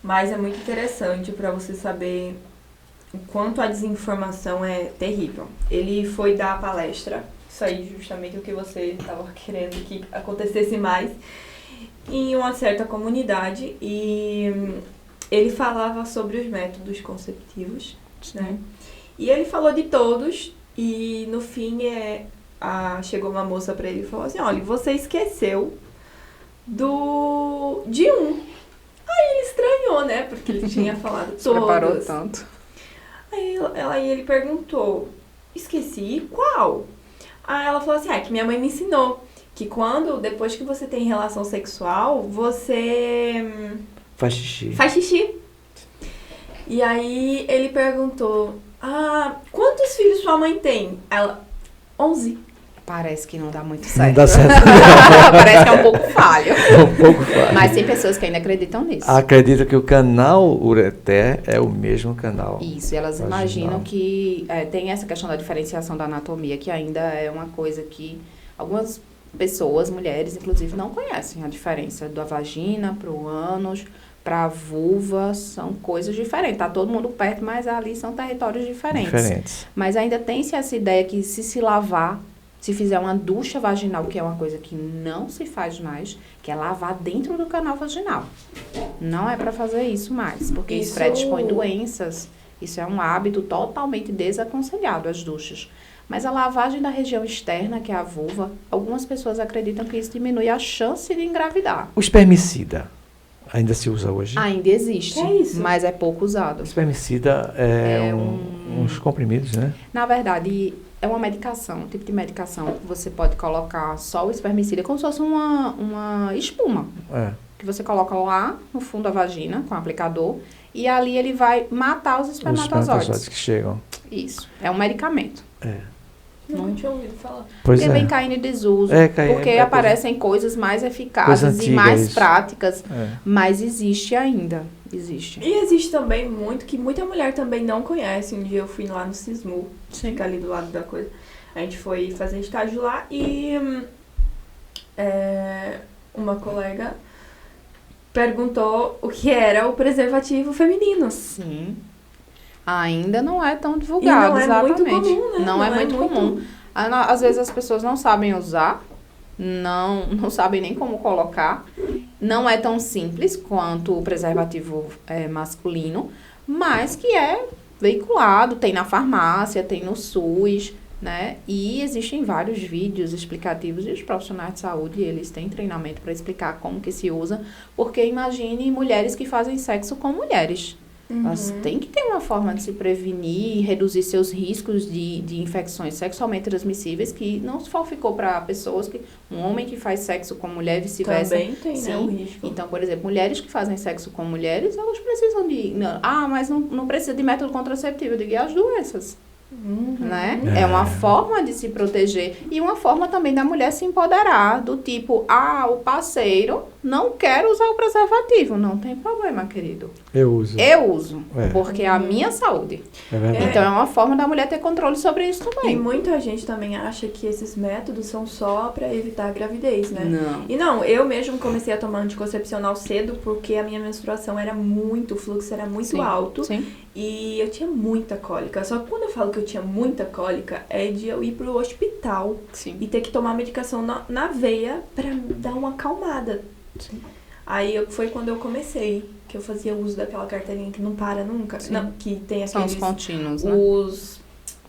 Mas é muito interessante para você saber o quanto a desinformação é terrível. Ele foi dar a palestra, isso aí justamente o que você estava querendo que acontecesse mais, em uma certa comunidade. E ele falava sobre os métodos conceptivos, né? E ele falou de todos e no fim chegou uma moça para ele e falou assim, olha, você esqueceu de um. Aí ele estranhou, né? Porque ele tinha falado todos. Preparou tanto. Aí ele perguntou, esqueci, qual? Aí ela falou assim, que minha mãe me ensinou. Que depois que você tem relação sexual, você... Faz xixi. Faz xixi. E aí ele perguntou, quantos filhos sua mãe tem? Ela, 11. Parece que não dá muito certo. Não dá certo. Parece que é um pouco falho. Um pouco falho. Mas tem pessoas que ainda acreditam nisso. Acredita que o canal ureter é o mesmo canal. Isso, elas imaginam que tem essa questão da diferenciação da anatomia, que ainda é uma coisa que algumas pessoas, mulheres, inclusive, não conhecem a diferença da vagina para o ânus, para a vulva, são coisas diferentes. Tá todo mundo perto, mas ali são territórios diferentes. Mas ainda tem-se essa ideia que se lavar, se fizer uma ducha vaginal, que é uma coisa que não se faz mais, que é lavar dentro do canal vaginal. Não é para fazer isso mais, porque isso predispõe doenças. Isso é um hábito totalmente desaconselhado, as duchas. Mas a lavagem da região externa, que é a vulva, algumas pessoas acreditam que isso diminui a chance de engravidar. O espermicida ainda se usa hoje? Ainda existe, mas é pouco usado. O espermicida é uns comprimidos, né? Na verdade, é uma medicação, um tipo de medicação. Você pode colocar só o espermicida, como se fosse uma espuma. Que você coloca lá no fundo da vagina, com o aplicador, e ali ele vai matar os espermatozoides. Que chegam. Isso. É um medicamento. Não tinha ouvido falar. Pois Porque vem caindo em desuso. Porque aparecem coisas mais eficazes e mais práticas. Mas existe ainda. Existe. E existe também muito, que muita mulher também não conhece. Um dia eu fui lá no SISMU, fica ali do lado da coisa. A gente foi fazer estágio lá e uma colega perguntou o que era o preservativo feminino. Sim. Ainda não é tão divulgado, e não exatamente. É muito comum, né? Não é muito comum. Às vezes as pessoas não sabem usar, não sabem nem como colocar. Não é tão simples quanto o preservativo masculino, mas que é veiculado, tem na farmácia, tem no SUS, né? E existem vários vídeos explicativos e os profissionais de saúde, eles têm treinamento para explicar como que se usa, porque imagine mulheres que fazem sexo com mulheres. Elas têm que ter uma forma de se prevenir e reduzir seus riscos de infecções sexualmente transmissíveis, que não só ficou para pessoas que... Um homem que faz sexo com mulher e vice-versa. Também tem, né, o risco. Então, por exemplo, mulheres que fazem sexo com mulheres, elas precisam de... mas não precisa de método contraceptivo. Eu digo, e as doenças? Né? É uma forma de se proteger e uma forma também da mulher se empoderar, do tipo, o parceiro não quer usar o preservativo, não tem problema, querido. Eu uso, porque é a minha saúde. Então é uma forma da mulher ter controle sobre isso também. E muita gente também acha que esses métodos são só para evitar a gravidez, né? Não. E não, eu mesmo comecei a tomar anticoncepcional cedo porque a minha menstruação era muito, o fluxo era muito alto. Sim. E eu tinha muita cólica. Só que quando eu falo que eu tinha muita cólica, é de eu ir pro hospital e ter que tomar medicação na veia pra dar uma acalmada. Sim. Aí foi quando eu comecei, que eu fazia uso daquela carteirinha que não para nunca. Não, que tem aqueles... São os contínuos, né? Os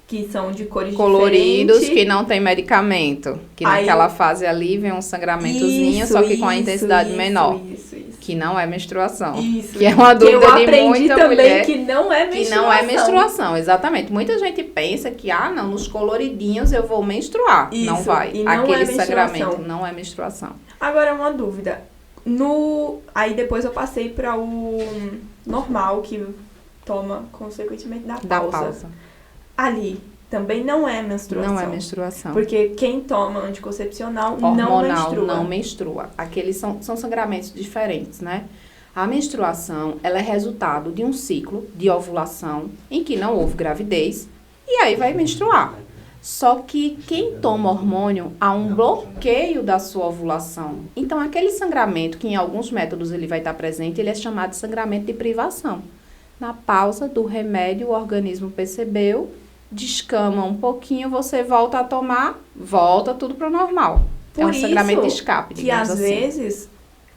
que são de cores coloridos, diferentes. que não tem medicamento. Que naquela fase ali vem um sangramentozinho, só que com a intensidade menor. Isso. Que não é menstruação. Isso. Que é uma dúvida de muita também mulher. Que não é menstruação. Que não é menstruação, exatamente. Muita gente pensa que, nos coloridinhos eu vou menstruar. Isso, não vai. E não aquele é sangramento não é menstruação. Agora, uma dúvida. Aí depois eu passei para o normal, que toma consequentemente da pausa. Ali também não é menstruação. Não é menstruação. Porque quem toma anticoncepcional hormonal não menstrua. Aqueles são sangramentos diferentes, né? A menstruação, ela é resultado de um ciclo de ovulação em que não houve gravidez e aí vai menstruar. Só que quem toma hormônio, há um bloqueio da sua ovulação. Então, aquele sangramento, que em alguns métodos ele vai estar presente, ele é chamado de sangramento de privação. Na pausa do remédio, o organismo percebeu, descama um pouquinho, você volta a tomar, volta tudo para o normal. É um sangramento de escape, digamos assim. Que às vezes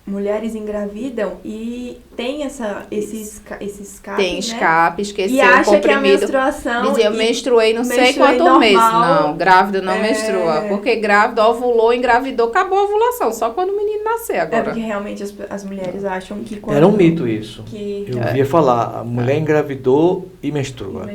mulheres engravidam e tem esses escapes, tem escape, esqueceu e acha comprimido. Que a menstruação... Dizia, eu menstruei não sei quantos meses. Não, grávida não menstrua. Porque grávida ovulou, engravidou, acabou a ovulação. Só quando o menino nascer agora. É porque realmente as mulheres acham que quando... Era um mito isso. Eu ouvia falar, a mulher engravidou e menstrua.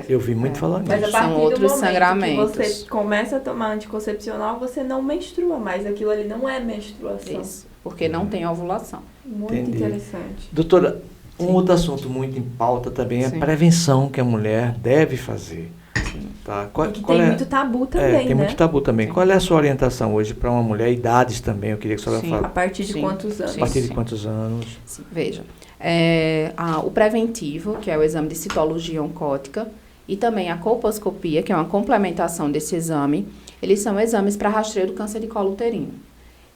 Eu vi muito falar nisso. Mas a partir São outros do sangramentos. Que você começa a tomar anticoncepcional, você não menstrua, mas aquilo ali não é menstruação. Isso. Porque não tem ovulação. Muito interessante. Doutora, um outro assunto muito em pauta também é a prevenção que a mulher deve fazer. Tá? Tem muito tabu também, tem muito tabu também. Qual é a sua orientação hoje para uma mulher? Idades também, eu queria que a senhora falasse. A partir de quantos anos? A partir de quantos anos? Sim. Veja, o preventivo, que é o exame de citologia oncótica, e também a colposcopia, que é uma complementação desse exame, eles são exames para rastreio do câncer de colo uterino.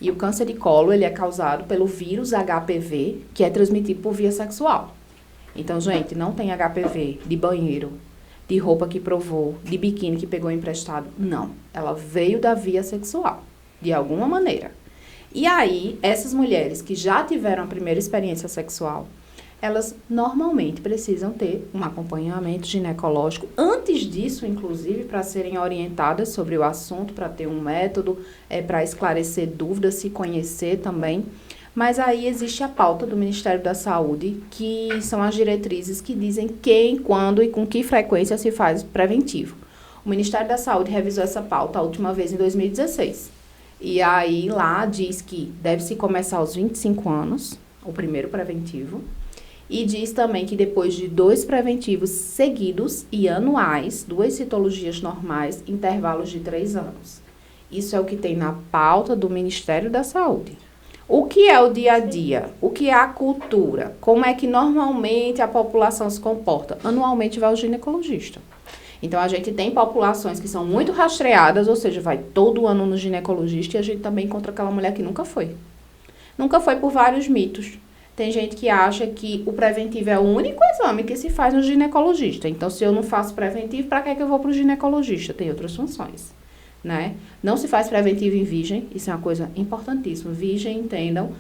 E o câncer de colo, ele é causado pelo vírus HPV, que é transmitido por via sexual. Então, gente, não tem HPV de banheiro, de roupa que provou, de biquíni que pegou emprestado. Não. Ela veio da via sexual, de alguma maneira. E aí, essas mulheres que já tiveram a primeira experiência sexual, elas normalmente precisam ter um acompanhamento ginecológico. Antes disso, inclusive, para serem orientadas sobre o assunto, para ter um método, para esclarecer dúvidas, se conhecer também. Mas aí existe a pauta do Ministério da Saúde, que são as diretrizes que dizem quem, quando e com que frequência se faz preventivo. O Ministério da Saúde revisou essa pauta a última vez em 2016. E aí lá diz que deve-se começar aos 25 anos, o primeiro preventivo. E diz também que depois de 2 preventivos seguidos e anuais, 2 citologias normais, intervalos de 3 anos. Isso é o que tem na pauta do Ministério da Saúde. O que é o dia a dia? O que é a cultura? Como é que normalmente a população se comporta? Anualmente vai ao ginecologista. Então, a gente tem populações que são muito rastreadas, ou seja, vai todo ano no ginecologista, e a gente também encontra aquela mulher que nunca foi. Nunca foi por vários mitos. Tem gente que acha que o preventivo é o único exame que se faz no ginecologista. Então, se eu não faço preventivo, para que eu vou para o ginecologista? Tem outras funções, né? Não se faz preventivo em virgem, isso é uma coisa importantíssima. Virgem, entendam,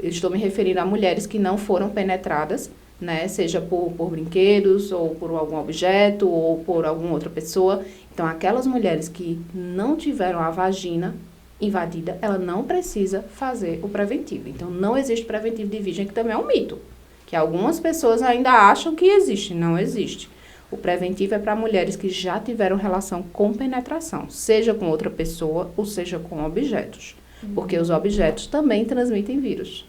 eu estou me referindo a mulheres que não foram penetradas, né? Seja por brinquedos, ou por algum objeto, ou por alguma outra pessoa. Então, aquelas mulheres que não tiveram a vagina invadida, ela não precisa fazer o preventivo. Então, não existe preventivo de virgem, que também é um mito, que algumas pessoas ainda acham que existe. Não existe. O preventivo é para mulheres que já tiveram relação com penetração, seja com outra pessoa ou seja com objetos, porque os objetos também transmitem vírus,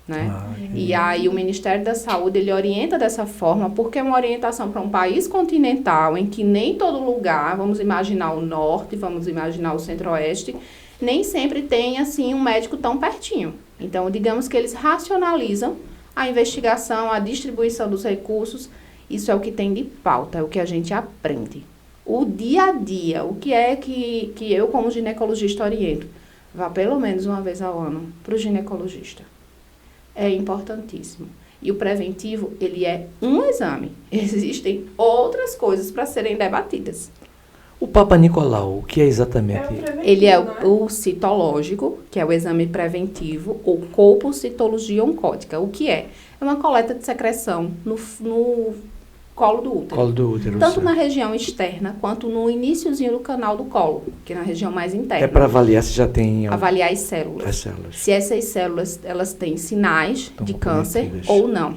né? E aí o Ministério da Saúde, ele orienta dessa forma, porque é uma orientação para um país continental, em que nem todo lugar, vamos imaginar o norte, vamos imaginar o centro-oeste, nem sempre tem, assim, um médico tão pertinho. Então, digamos que eles racionalizam a investigação, a distribuição dos recursos. Isso é o que tem de pauta, é o que a gente aprende. O dia a dia, o que é que eu, como ginecologista, oriento? Vá pelo menos uma vez ao ano para o ginecologista. É importantíssimo. E o preventivo, ele é um exame. Existem outras coisas para serem debatidas. O Papa Nicolau, o que é exatamente? Ele é o citológico, que é o exame preventivo, ou colpocitologia oncótica. O que é? É uma coleta de secreção no colo do útero. Colo do útero. Tanto na região externa, quanto no iniciozinho do canal do colo, que é na região mais interna. É para avaliar se já tem... Avaliar as células. As células. Se essas células, elas têm sinais de câncer ou não.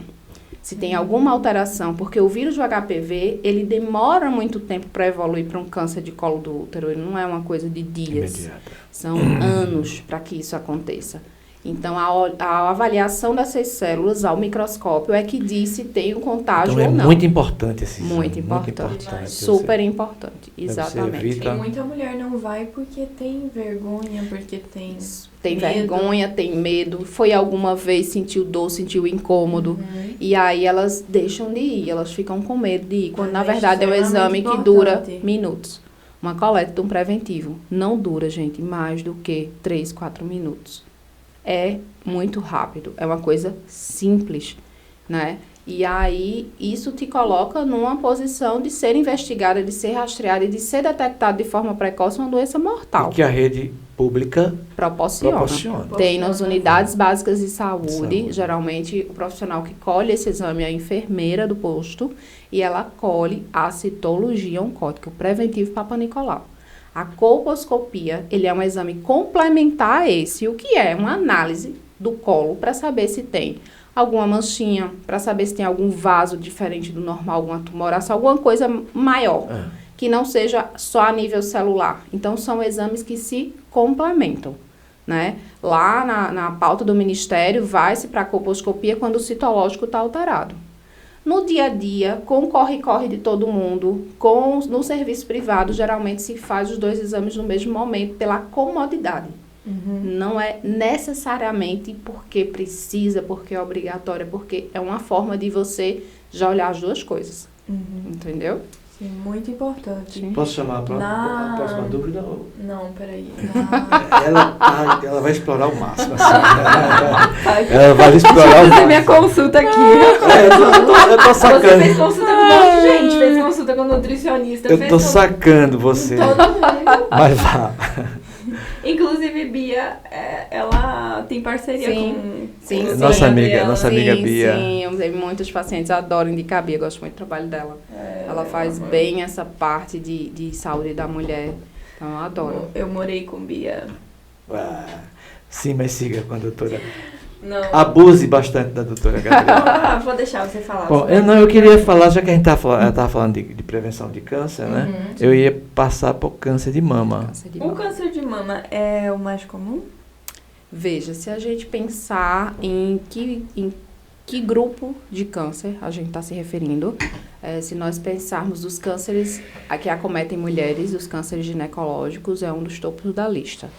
Se tem alguma alteração, porque o vírus do HPV, ele demora muito tempo para evoluir para um câncer de colo do útero. Ele não é uma coisa de dias. Imediata. São anos para que isso aconteça. Então, a avaliação dessas células ao microscópio é que diz se tem um contágio ou não. Então, é muito importante esse exame. Muito importante. Super importante. Exatamente. E muita mulher não vai porque tem vergonha, porque tem Tem medo. vergonha, tem medo. Foi alguma vez, sentiu dor, sentiu incômodo. E aí elas deixam de ir, elas ficam com medo de ir. Quando, na verdade, é um exame que dura minutos. Uma coleta de um preventivo não dura, gente, mais do que 3, 4 minutos. É muito rápido, é uma coisa simples, né? E aí, isso te coloca numa posição de ser investigada, de ser rastreada e de ser detectada de forma precoce uma doença mortal. E que a rede pública proporciona. Tem nas unidades básicas de saúde, geralmente o profissional que colhe esse exame é a enfermeira do posto, e ela colhe a citologia oncótica, o preventivo Papa Nicolau. A colposcopia, ele é um exame complementar a esse. O que é? Uma análise do colo para saber se tem alguma manchinha, para saber se tem algum vaso diferente do normal, alguma tumoração, alguma coisa maior, que não seja só a nível celular. Então, são exames que se complementam, né? Lá na pauta do Ministério, vai-se para a colposcopia quando o citológico está alterado. No dia a dia, com o corre-corre de todo mundo, no serviço privado, geralmente se faz os 2 exames no mesmo momento, pela comodidade. Não é necessariamente porque precisa, porque é obrigatório, porque é uma forma de você já olhar as 2 coisas. Entendeu? Sim, muito importante. Sim. Posso chamar a próxima dúvida? Não, peraí. Ela vai explorar o máximo. Assim. Ela vai explorar o Fazer máximo. minha consulta aqui. Eu tô Você sacando. fez consulta com um monte de gente, fez consulta com nutricionista, Eu fez tô com sacando você. todo mundo. Mas vá. Inclusive, Bia, ela tem parceria com Sim, com a Nossa amiga, Gabriela. nossa amiga Bia. Sim, eu tenho muitos pacientes, adoram indicar a Bia, gosto muito do trabalho dela. Ela faz bem essa parte de saúde da mulher, então eu adoro. Eu morei com Bia. Sim, mas siga com a doutora. Não. Abuse bastante da doutora Gabriela. Vou deixar você falar. Bom, eu queria falar, já que a gente estava falando de prevenção de câncer, né? Uhum. Eu ia passar por câncer de mama. Câncer de O mama. câncer de mama é o mais comum? Veja, se a gente pensar em que grupo de câncer a gente está se referindo, se nós pensarmos dos cânceres a que acometem mulheres, os cânceres ginecológicos é um dos topos da lista.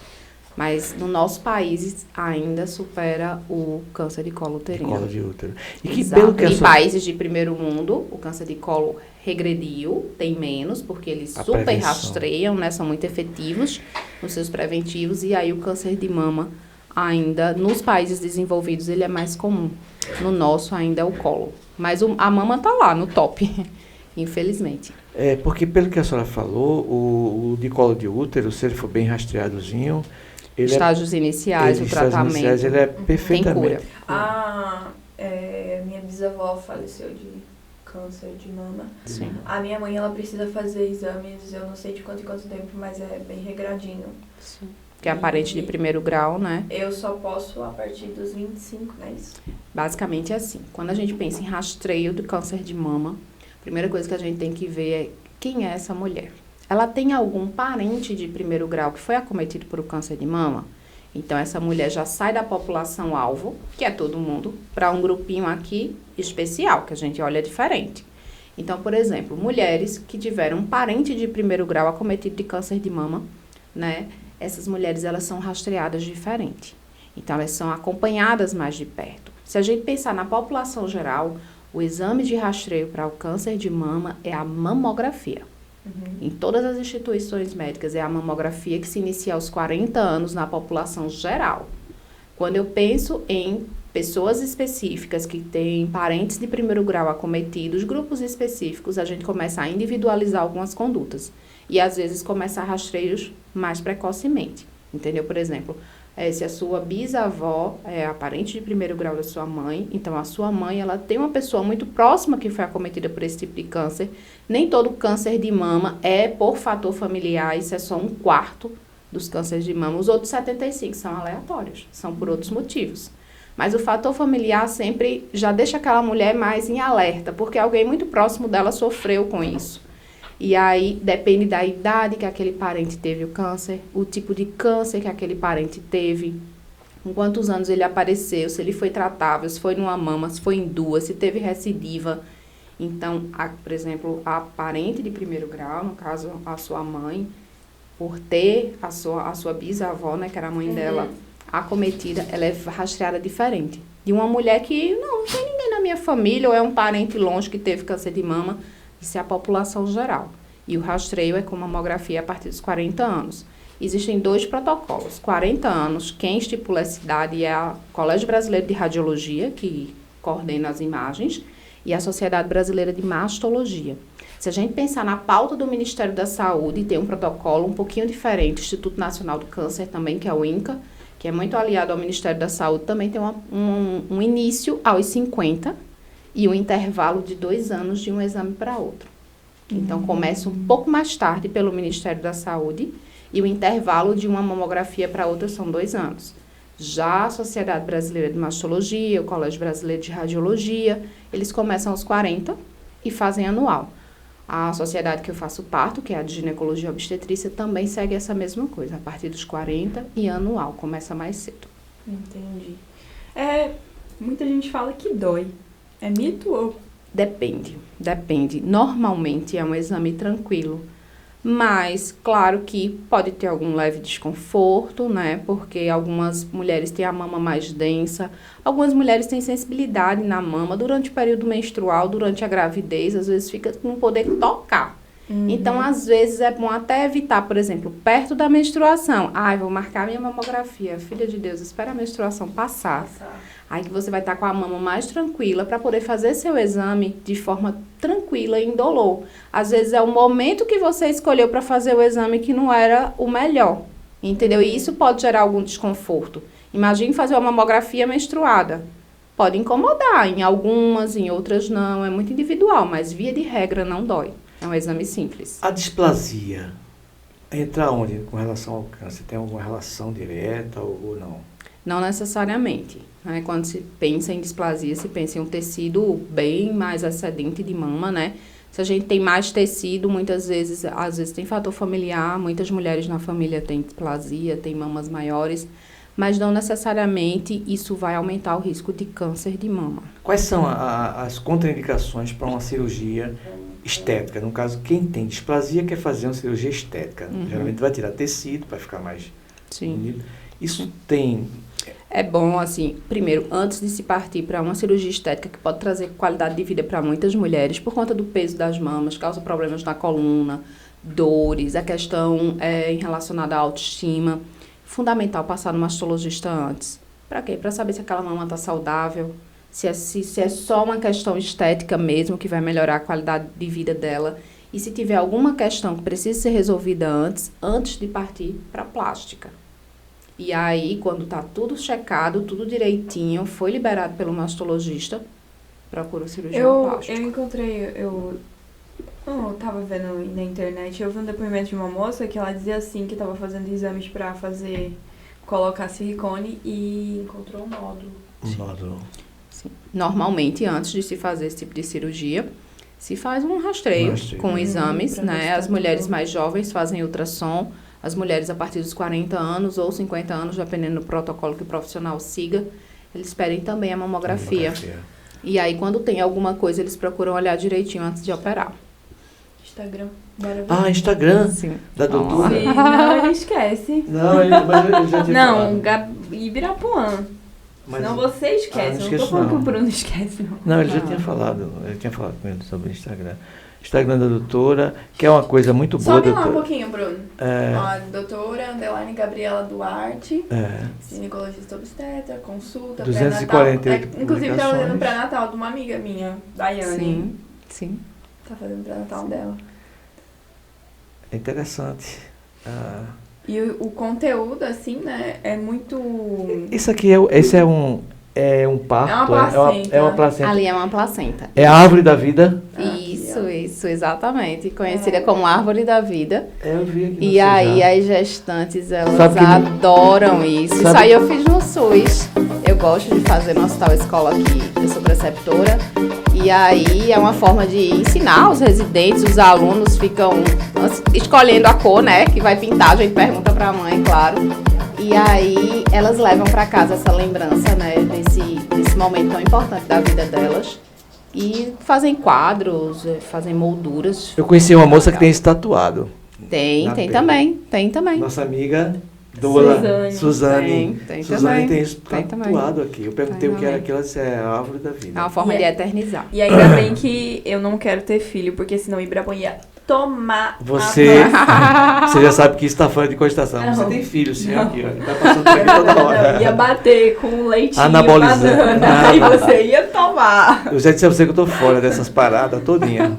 Mas no nosso país ainda supera o câncer de colo De uterino. colo de útero. E que Exato. pelo que a Em sua- países de primeiro mundo, o câncer de colo regrediu, tem menos, porque eles A super prevenção. rastreiam, né? São muito efetivos nos seus preventivos. E aí o câncer de mama ainda, nos países desenvolvidos, ele é mais comum. No nosso ainda é o colo. Mas a mama tá lá, no top, infelizmente. porque pelo que a senhora falou, o de colo de útero, se ele for bem rastreadozinho, ele Estágios iniciais, o estágios tratamento iniciais, ele é tem perfeitamente. cura. Minha bisavó faleceu de câncer de mama. Sim. A minha mãe, ela precisa fazer exames, eu não sei de quanto em quanto tempo, mas é bem regradinho. Sim. Que é aparente de primeiro grau, né? Eu só posso a partir dos 25, não é isso? Basicamente é assim. Quando a gente pensa em rastreio do câncer de mama, a primeira coisa que a gente tem que ver é quem é essa mulher. Ela tem algum parente de primeiro grau que foi acometido por o câncer de mama? Então, essa mulher já sai da população alvo, que é todo mundo, para um grupinho aqui especial, que a gente olha diferente. Então, por exemplo, mulheres que tiveram um parente de primeiro grau acometido de câncer de mama, né? Essas mulheres, elas são rastreadas diferente. Então, elas são acompanhadas mais de perto. Se a gente pensar na população geral, o exame de rastreio para o câncer de mama é a mamografia. Em todas as instituições médicas, é a mamografia que se inicia aos 40 anos na população geral. Quando eu penso em pessoas específicas que têm parentes de primeiro grau acometidos, grupos específicos, a gente começa a individualizar algumas condutas. E, às vezes, começar rastreios mais precocemente. Entendeu? Por exemplo, se a sua bisavó é a parente de primeiro grau da sua mãe, então a sua mãe, ela tem uma pessoa muito próxima que foi acometida por esse tipo de câncer. Nem todo câncer de mama é por fator familiar, isso é só 1/4 dos cânceres de mama. Os outros 75 são aleatórios, são por outros motivos. Mas o fator familiar sempre já deixa aquela mulher mais em alerta, porque alguém muito próximo dela sofreu com isso. E aí, depende da idade que aquele parente teve o câncer, o tipo de câncer que aquele parente teve, com quantos anos ele apareceu, se ele foi tratável, se foi numa mama, se foi em duas, se teve recidiva. Então, por exemplo, a parente de primeiro grau, no caso, a sua mãe, por ter a sua bisavó, né, que era a mãe dela, acometida, ela é rastreada diferente. De uma mulher que não tem ninguém na minha família, ou é um parente longe que teve câncer de mama. Isso é a população geral. E o rastreio é com mamografia a partir dos 40 anos. Existem 2 protocolos. 40 anos, quem estipula essa idade é o Colégio Brasileiro de Radiologia, que coordena as imagens, e a Sociedade Brasileira de Mastologia. Se a gente pensar na pauta do Ministério da Saúde, tem um protocolo um pouquinho diferente. O Instituto Nacional do Câncer também, que é o INCA, que é muito aliado ao Ministério da Saúde, também tem um início aos 50 e um intervalo de 2 anos de um exame para outro. Então, começa um pouco mais tarde pelo Ministério da Saúde e o intervalo de uma mamografia para outra são 2 anos. Já a Sociedade Brasileira de Mastologia, o Colégio Brasileiro de Radiologia, eles começam aos 40 e fazem anual. A sociedade que eu faço parte, que é a de ginecologia e obstetrícia, também segue essa mesma coisa, a partir dos 40 e anual, começa mais cedo. Entendi. Muita gente fala que dói. É mito ou... Depende. Normalmente é um exame tranquilo, mas claro que pode ter algum leve desconforto, né? Porque algumas mulheres têm a mama mais densa, algumas mulheres têm sensibilidade na mama durante o período menstrual, durante a gravidez, às vezes fica com não poder tocar. Então, às vezes, é bom até evitar, por exemplo, perto da menstruação. Vou marcar minha mamografia. Filha de Deus, espera a menstruação passar. Aí que você vai estar com a mama mais tranquila para poder fazer seu exame de forma tranquila e indolor. Às vezes é o momento que você escolheu para fazer o exame que não era o melhor, entendeu? E isso pode gerar algum desconforto. Imagine fazer uma mamografia menstruada. Pode incomodar, em algumas, em outras não. É muito individual, mas via de regra não dói. É um exame simples. A displasia entra onde com relação ao câncer? Tem alguma relação direta ou não? Não necessariamente. Né? Quando se pensa em displasia, se pensa em um tecido bem mais excedente de mama, né? Se a gente tem mais tecido, muitas vezes, às vezes tem fator familiar, muitas mulheres na família têm displasia, têm mamas maiores, mas não necessariamente isso vai aumentar o risco de câncer de mama. Quais são as contraindicações para uma cirurgia estética? No caso, quem tem displasia quer fazer uma cirurgia estética. Geralmente vai tirar tecido para ficar mais bonito. Isso tem... É bom, assim, primeiro, antes de se partir para uma cirurgia estética que pode trazer qualidade de vida para muitas mulheres, por conta do peso das mamas, causa problemas na coluna, dores, a questão relacionada à autoestima, fundamental passar no mastologista antes. Para quê? Para saber se aquela mama está saudável, se é só uma questão estética mesmo que vai melhorar a qualidade de vida dela, e se tiver alguma questão que precisa ser resolvida antes de partir para plástica. E aí, quando tá tudo checado, tudo direitinho, foi liberado pelo mastologista, procura o cirurgião plástico. Eu encontrei, eu tava vendo na internet, eu vi um depoimento de uma moça que ela dizia assim, que tava fazendo exames pra colocar silicone e encontrou um nódulo. Um nódulo. Sim. Normalmente, antes de se fazer esse tipo de cirurgia, se faz um rastreio com exames, né? As mulheres mais jovens fazem ultrassom, as mulheres a partir dos 40 anos ou 50 anos, dependendo do protocolo que o profissional siga, eles pedem também a mamografia. E aí, quando tem alguma coisa, eles procuram olhar direitinho antes de operar. Instagram. Instagram? Sim. Da doutora? Sim, não, ele esquece. Mas ele já tinha falado. Ibirapuã. Mas, não, você esquece. não tô falando não. que o Bruno esquece, não. Não, ele já tinha falado. Ele tinha falado com ele sobre o Instagram. Instagram da doutora, que é uma coisa muito boa. Sobe lá doutora. um pouquinho, Bruno. Ó, doutora, _ Gabriela Duarte, ginecologista obstetra, consulta, 248 pré-natal. Inclusive, tá fazendo publicações. pré-natal de uma amiga minha, Daiane. Sim. Tá fazendo pré-natal dela. É interessante. E o conteúdo, assim, né, é muito... Isso aqui é um parto? É uma placenta. É uma placenta. Ali é uma placenta. É a árvore da vida? Isso, exatamente. Conhecida como árvore da vida. Eu vi aqui. E aí as gestantes, elas adoram isso. Isso aí eu fiz no SUS. Eu gosto de fazer no Hospital Escola aqui. Eu sou preceptora. E aí é uma forma de ensinar os residentes, os alunos ficam escolhendo a cor, né, que vai pintar. A gente pergunta pra mãe, claro. E aí elas levam pra casa essa lembrança, né, desse momento tão importante da vida delas. E fazem quadros, fazem molduras. Eu conheci uma moça que tem isso tatuado. Tem também. Nossa amiga Dona Suzane. Tem Suzane também. tem isso tatuado aqui. Eu perguntei o que era aquilo, ela disse, é a árvore da vida. É uma forma de eternizar. E ainda bem que eu não quero ter filho, porque senão Ibirapuã ia tomar você já sabe que isso está fora de cogitação. Não. Você tem filho, sim, aqui, ó. Tá passando por aqui toda hora. Não, ia bater com um leitinho, anabolizante. banana, e você ia tomar. Eu já disse a você que eu tô fora dessas paradas todinha.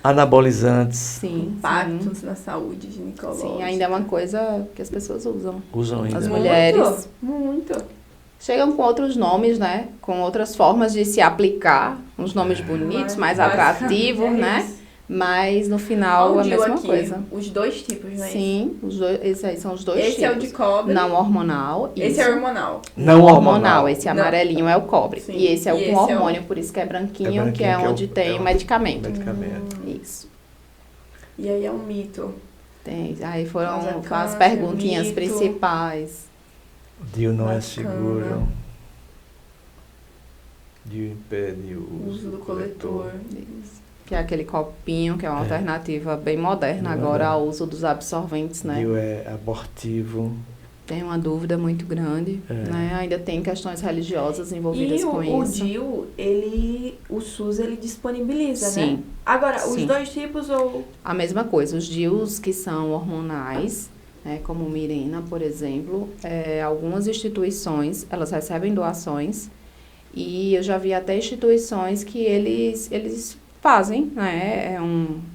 Anabolizantes. Sim. Impactos na saúde ginecológica. Sim, ainda é uma coisa que as pessoas usam. Usam ainda. As mulheres. Muito. Chegam com outros nomes, né? Com outras formas de se aplicar. Uns nomes bonitos, mais atrativos, né? Mas no final é a mesma coisa. Os dois tipos, né? Sim, esses aí são os dois tipos. Esse é o de cobre. Não hormonal. Esse é hormonal. Não hormonal. Esse amarelinho é o cobre. Sim. E esse é o com hormônio, por isso que é branquinho, que é onde tem o medicamento. Isso. E aí é um mito. Tem. Aí foram as perguntinhas principais. DIU não é seguro. DIU impede o uso do coletor. Isso. Que é aquele copinho, que é uma alternativa bem moderna agora ao uso dos absorventes, né? DIU é abortivo. Tem uma dúvida muito grande, né? Ainda tem questões religiosas envolvidas com isso. E o DIU, o SUS, ele disponibiliza, Sim. né? Agora, os Sim. 2 tipos ou... A mesma coisa, os DIUs que são hormonais, né, como o Mirena, por exemplo, algumas instituições, elas recebem doações e eu já vi até instituições que eles fazem, né,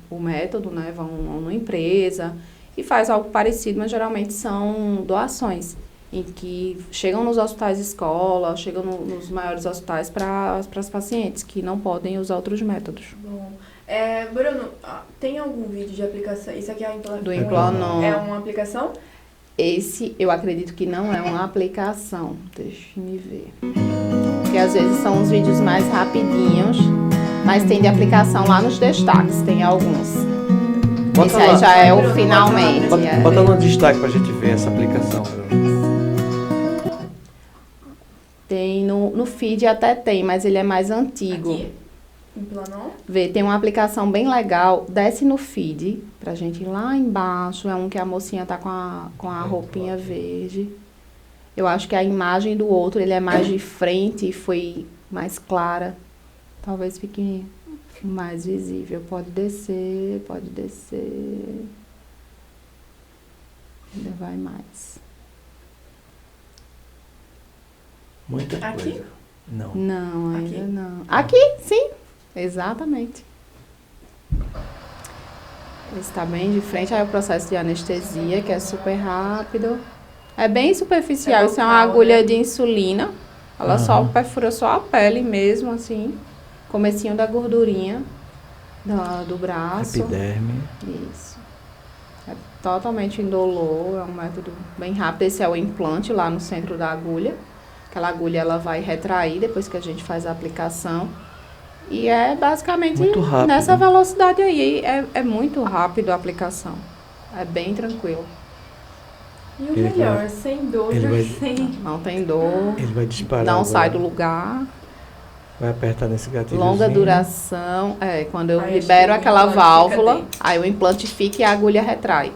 o método, né, vão numa empresa e faz algo parecido, mas geralmente são doações, em que chegam nos hospitais de escola, chegam nos maiores hospitais para as pacientes que não podem usar outros métodos. Bom, Bruno, tem algum vídeo de aplicação? Isso aqui é Do Implanon. É uma aplicação? Esse, eu acredito que não é uma aplicação. Deixa eu me ver. Porque às vezes são uns vídeos mais rapidinhos, mas tem de aplicação lá nos destaques, tem alguns. Bota Esse aí lá. já é o finalmente. Bota no destaque pra gente ver essa aplicação. Tem no feed até tem, mas ele é mais antigo. Aqui? Implanon? Vê, tem uma aplicação bem legal. Desce no feed pra gente ir lá embaixo. É um que a mocinha tá com a roupinha verde. Eu acho que a imagem do outro, ele é mais de frente e foi mais clara. Talvez fique mais visível. Pode descer, pode descer. Ainda vai mais. Muita Aqui? coisa. Não. Não, Aqui? ainda não. Aqui, sim. Exatamente. Está bem de frente. Aí o processo de anestesia, que é super rápido. É bem superficial. Isso é uma local, agulha né? de insulina. Ela só perfura só a pele mesmo, assim. Comecinho da gordurinha do braço. Epiderme. Isso. É totalmente indolor. É um método bem rápido. Esse é o implante lá no centro da agulha. Aquela agulha ela vai retrair depois que a gente faz a aplicação. E é basicamente Muito rápido. nessa velocidade aí. É muito rápido a aplicação. É bem tranquilo. E o Ele melhor, vai- sem dor, ele vai- sem... Não tem dor. Ele vai disparar. Não agora. sai do lugar. Vai apertar nesse gatilho. Longa duração. Quando eu Aí libero o aquela implante fica válvula, dentro. aí o implante fica e a agulha retrai.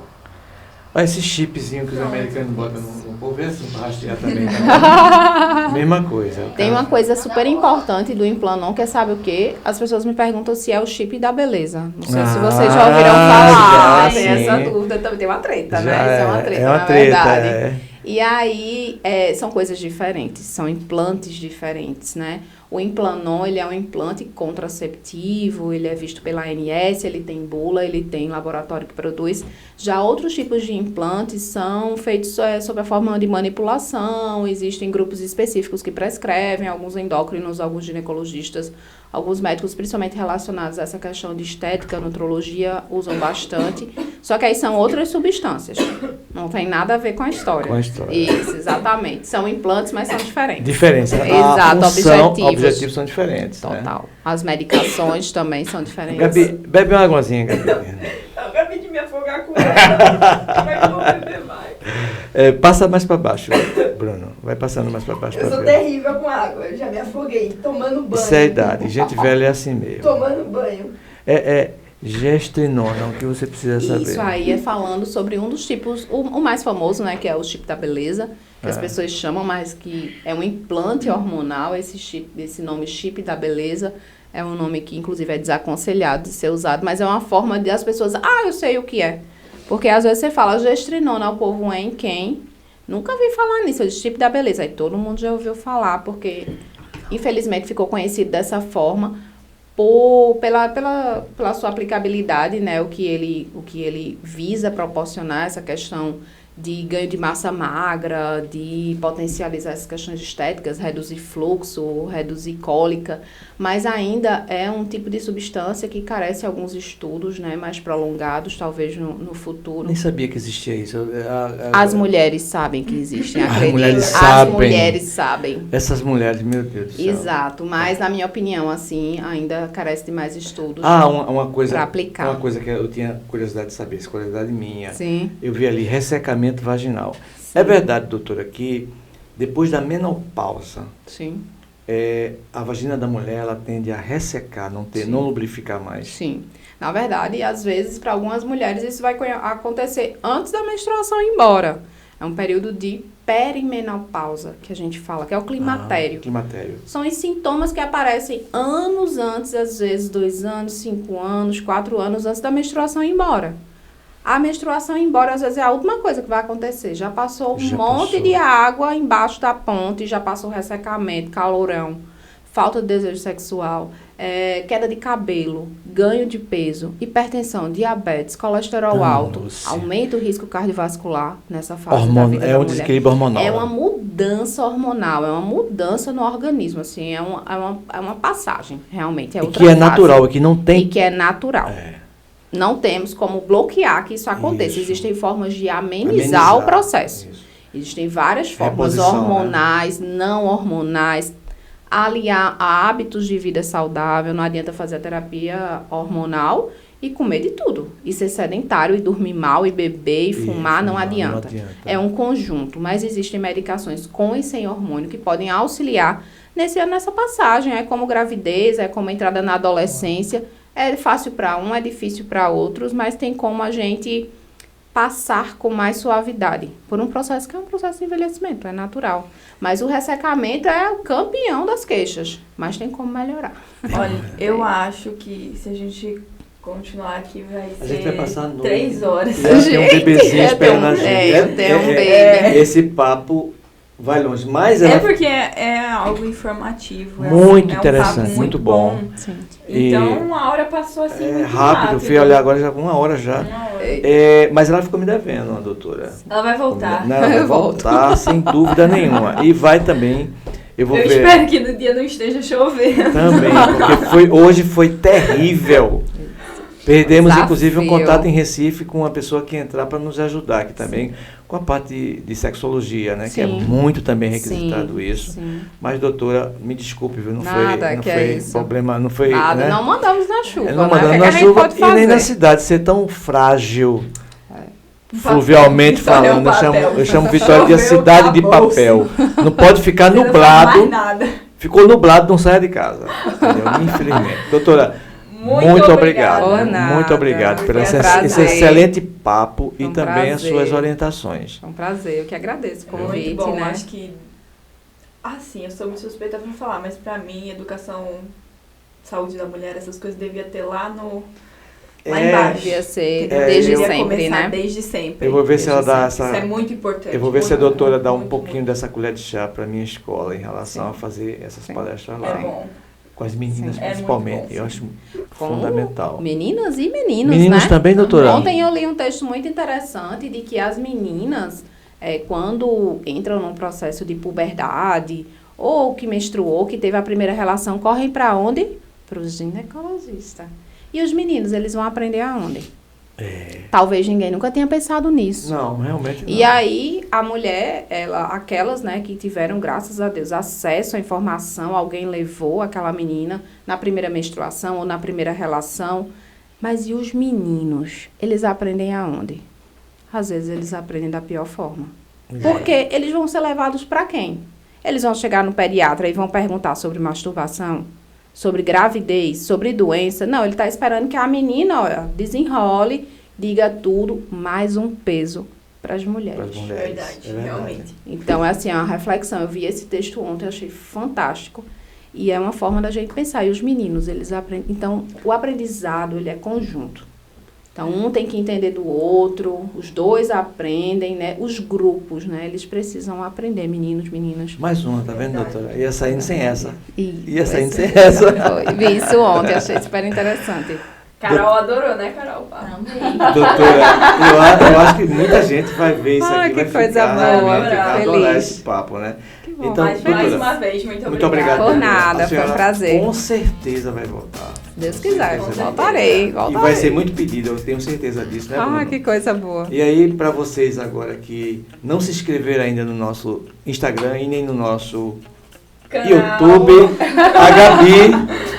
Olha esse chipzinho que os americanos botam no povo, é assim, pra rastrear também. Tá? Mesma coisa. o Tem cara- uma coisa super importante do Implanon, que é sabe o quê? As pessoas me perguntam se é o chip da beleza. Não sei se vocês já ouviram falar. já, Tem sim. essa dúvida também. Tem uma treta, né? Já Isso é uma treta, é uma na treta, verdade. é. E aí, são coisas diferentes, são implantes diferentes, né? O Implanon, ele é um implante contraceptivo, ele é visto pela ANS, ele tem bula, ele tem laboratório que produz. Já outros tipos de implantes são feitos sob a forma de manipulação, existem grupos específicos que prescrevem, alguns endócrinos, alguns ginecologistas, alguns médicos, principalmente relacionados a essa questão de estética, nutrologia, usam bastante. Só que aí são outras substâncias. Não tem nada a ver com a história. Com a história. Isso, exatamente. São implantes, mas são diferentes. Diferença. Exato, objetivos. Objetivos são diferentes. Né? Total. As medicações também são diferentes. Gabi, bebe uma águazinha, Gabi. Eu acabei de me afogar com ela. Como é que eu vou beber mais? Passa mais pra baixo, Bruno. Vai passando mais pra baixo. Eu pra sou frente. terrível com água. Eu já me afoguei tomando banho. Isso é a idade. Gente velha é assim mesmo. Tomando banho. Gestrinona, o que você precisa saber. Isso aí é falando sobre um dos tipos, o mais famoso, né, que é o chip da beleza, que as pessoas chamam, mas que é um implante hormonal, esse nome chip da beleza, é um nome que inclusive é desaconselhado de ser usado, mas é uma forma de as pessoas, eu sei o que é. Porque às vezes você fala gestrinona, o povo é em quem? Nunca vi falar nisso, de chip da beleza. Aí todo mundo já ouviu falar, porque infelizmente ficou conhecido dessa forma, pela sua aplicabilidade, né, o que ele visa proporcionar, essa questão de ganho de massa magra, de potencializar essas questões estéticas, reduzir fluxo, reduzir cólica, mas ainda é um tipo de substância que carece de alguns estudos, né, mais prolongados, talvez no futuro. Nem sabia que existia isso. As mulheres sabem que existem, As acredito. mulheres As sabem. mulheres sabem. Essas mulheres, meu Deus do céu. Exato, mas na minha opinião, assim, ainda carece de mais estudos Uma coisa. para aplicar. Uma coisa que eu tinha curiosidade de saber, curiosidade minha. Sim. Eu vi ali ressecamento vaginal. Sim. É verdade, doutora, que depois da menopausa, Sim, a vagina da mulher ela tende a ressecar, não Sim. lubrificar mais. sim. Na verdade, às vezes, para algumas mulheres, isso vai acontecer antes da menstruação ir embora. É um período de perimenopausa, que a gente fala, que é o climatério. Climatério. São os sintomas que aparecem anos antes, às vezes 2 anos, 5 anos, 4 anos antes da menstruação ir embora. A menstruação ir embora, às vezes, é a última coisa que vai acontecer. Já passou um monte de água embaixo da ponte, já passou ressecamento, calorão, falta de desejo sexual, queda de cabelo, ganho de peso, hipertensão, diabetes, colesterol alto, aumenta o risco cardiovascular nessa fase da vida da mulher. Desequilíbrio hormonal. É uma mudança hormonal, é uma mudança no organismo, assim, é uma passagem, realmente. E que é natural, que não tem... E que é natural. Não temos como bloquear que isso aconteça. Existem formas de amenizar o processo. Isso. Existem várias formas, hormonais, não hormonais, aliar a hábitos de vida saudável. Não adianta fazer a terapia hormonal e comer de tudo. E ser sedentário, e dormir mal, e beber, e fumar, não adianta. É um conjunto. Mas existem medicações com e sem hormônio que podem auxiliar nessa passagem. É como gravidez, é como entrada na adolescência. É fácil para um, é difícil para outros, mas tem como a gente passar com mais suavidade por um processo que é um processo de envelhecimento, é natural. Mas o ressecamento é o campeão das queixas, mas tem como melhorar. Olha, eu acho que se a gente continuar aqui vai ser passar 3 horas. Tem um bebezinho esperando a gente. Tem um bebê. Esse papo vai longe, mas porque é algo informativo. Muito interessante, muito bom. Sim. Então, uma hora passou assim muito rápido. Fui olhar agora, já 1 hora já. Mas ela ficou me devendo, a doutora. Ela vai voltar. Não, ela vai voltar, sem dúvida nenhuma. E vai também... Eu espero que no dia não esteja chovendo. Também, porque hoje foi terrível. Perdemos, inclusive, um contato em Recife com uma pessoa que ia entrar para nos ajudar aqui também, com a parte de sexologia, né? Sim. Que é muito também requisitado isso. Sim. Mas, doutora, me desculpe, viu? Não Nada, foi problema, não foi... Nada, né? não mandamos na chuva, Não mandamos na chuva e nem na cidade, ser tão frágil, fluvialmente falando. Eu chamo Vitória de a cidade de papel. Não pode ficar nublado. Não faz mais nada. Ficou nublado, não sai de casa. Entendeu? Infelizmente. Doutora... Muito obrigado. Muito obrigado pelo esse excelente papo e também as suas orientações. É um prazer, eu que agradeço o convite. Muito bom, né? acho que, assim, eu sou muito suspeita para falar, mas para mim, educação, saúde da mulher, essas coisas devia ter lá embaixo. Devia ser desde sempre, começar né? Desde sempre. Eu vou ver se ela dá essa... Isso é muito importante. Eu vou ver se a doutora dá um pouquinho dessa colher de chá para minha escola em relação a fazer essas palestras lá. É bom. Com as meninas, principalmente. Eu acho fundamental. Meninas e meninos, Meninos né? também, doutora? Ontem eu li um texto muito interessante de que as meninas, quando entram num processo de puberdade, ou que menstruou, que teve a primeira relação, correm para onde? Para o ginecologista. E os meninos, eles vão aprender aonde? Talvez ninguém nunca tenha pensado nisso. Não, realmente não. E aí, a mulher, aquelas, né, que tiveram, graças a Deus, acesso à informação, alguém levou aquela menina na primeira menstruação ou na primeira relação. Mas e os meninos? Eles aprendem aonde? Às vezes, eles aprendem da pior forma. Porque eles vão ser levados para quem? Eles vão chegar no pediatra e vão perguntar sobre masturbação? Sobre gravidez, sobre doença. Não, ele está esperando que a menina, desenrole, diga tudo, mais um peso para as mulheres. Verdade, realmente. Então, é assim, é uma reflexão. Eu vi esse texto ontem, achei fantástico. E é uma forma da gente pensar. E os meninos, eles aprendem. Então, o aprendizado, ele é conjunto. Então, um tem que entender do outro, os dois aprendem, né? Os grupos, né? Eles precisam aprender, meninos, meninas. Mais uma, tá vendo, doutora? Ia saindo sem essa. Ia saindo sem essa. Vi isso ontem, achei super interessante. Carol adorou, né, Carol? Também. Doutora, eu acho que muita gente vai ver isso aqui. Que coisa ficar, boa, vai adorar esse papo, né? Que bom. Então, mais uma vez, muito obrigado. Por nada, foi um prazer. Com certeza vai voltar. Deus quiser, voltarei. E vai ser muito pedido, eu tenho certeza disso, né, Bruno? Que coisa boa. E aí, para vocês agora que não se inscreveram ainda no nosso Instagram e nem no nosso YouTube,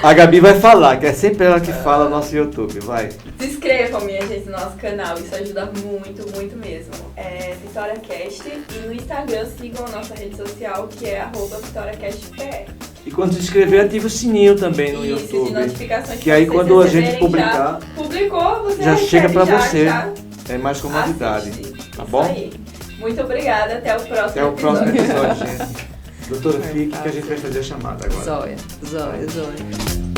a Gabi vai falar, que é sempre ela que fala no nosso YouTube, vai. Se inscrevam, minha gente, no nosso canal, isso ajuda muito, muito mesmo. É VitóriaCast e no Instagram sigam a nossa rede social, que é @VitóriaCastPR. E quando se inscrever, ative o sininho também no YouTube. De notificações que aí quando a gente publicar, publicou, você já chega para você. Já é mais comodidade, assiste. tá bom? Aí. Muito obrigada, até o próximo Até o próximo episódio, gente. Doutora, fique que a gente vai fazer a chamada agora. Zóia.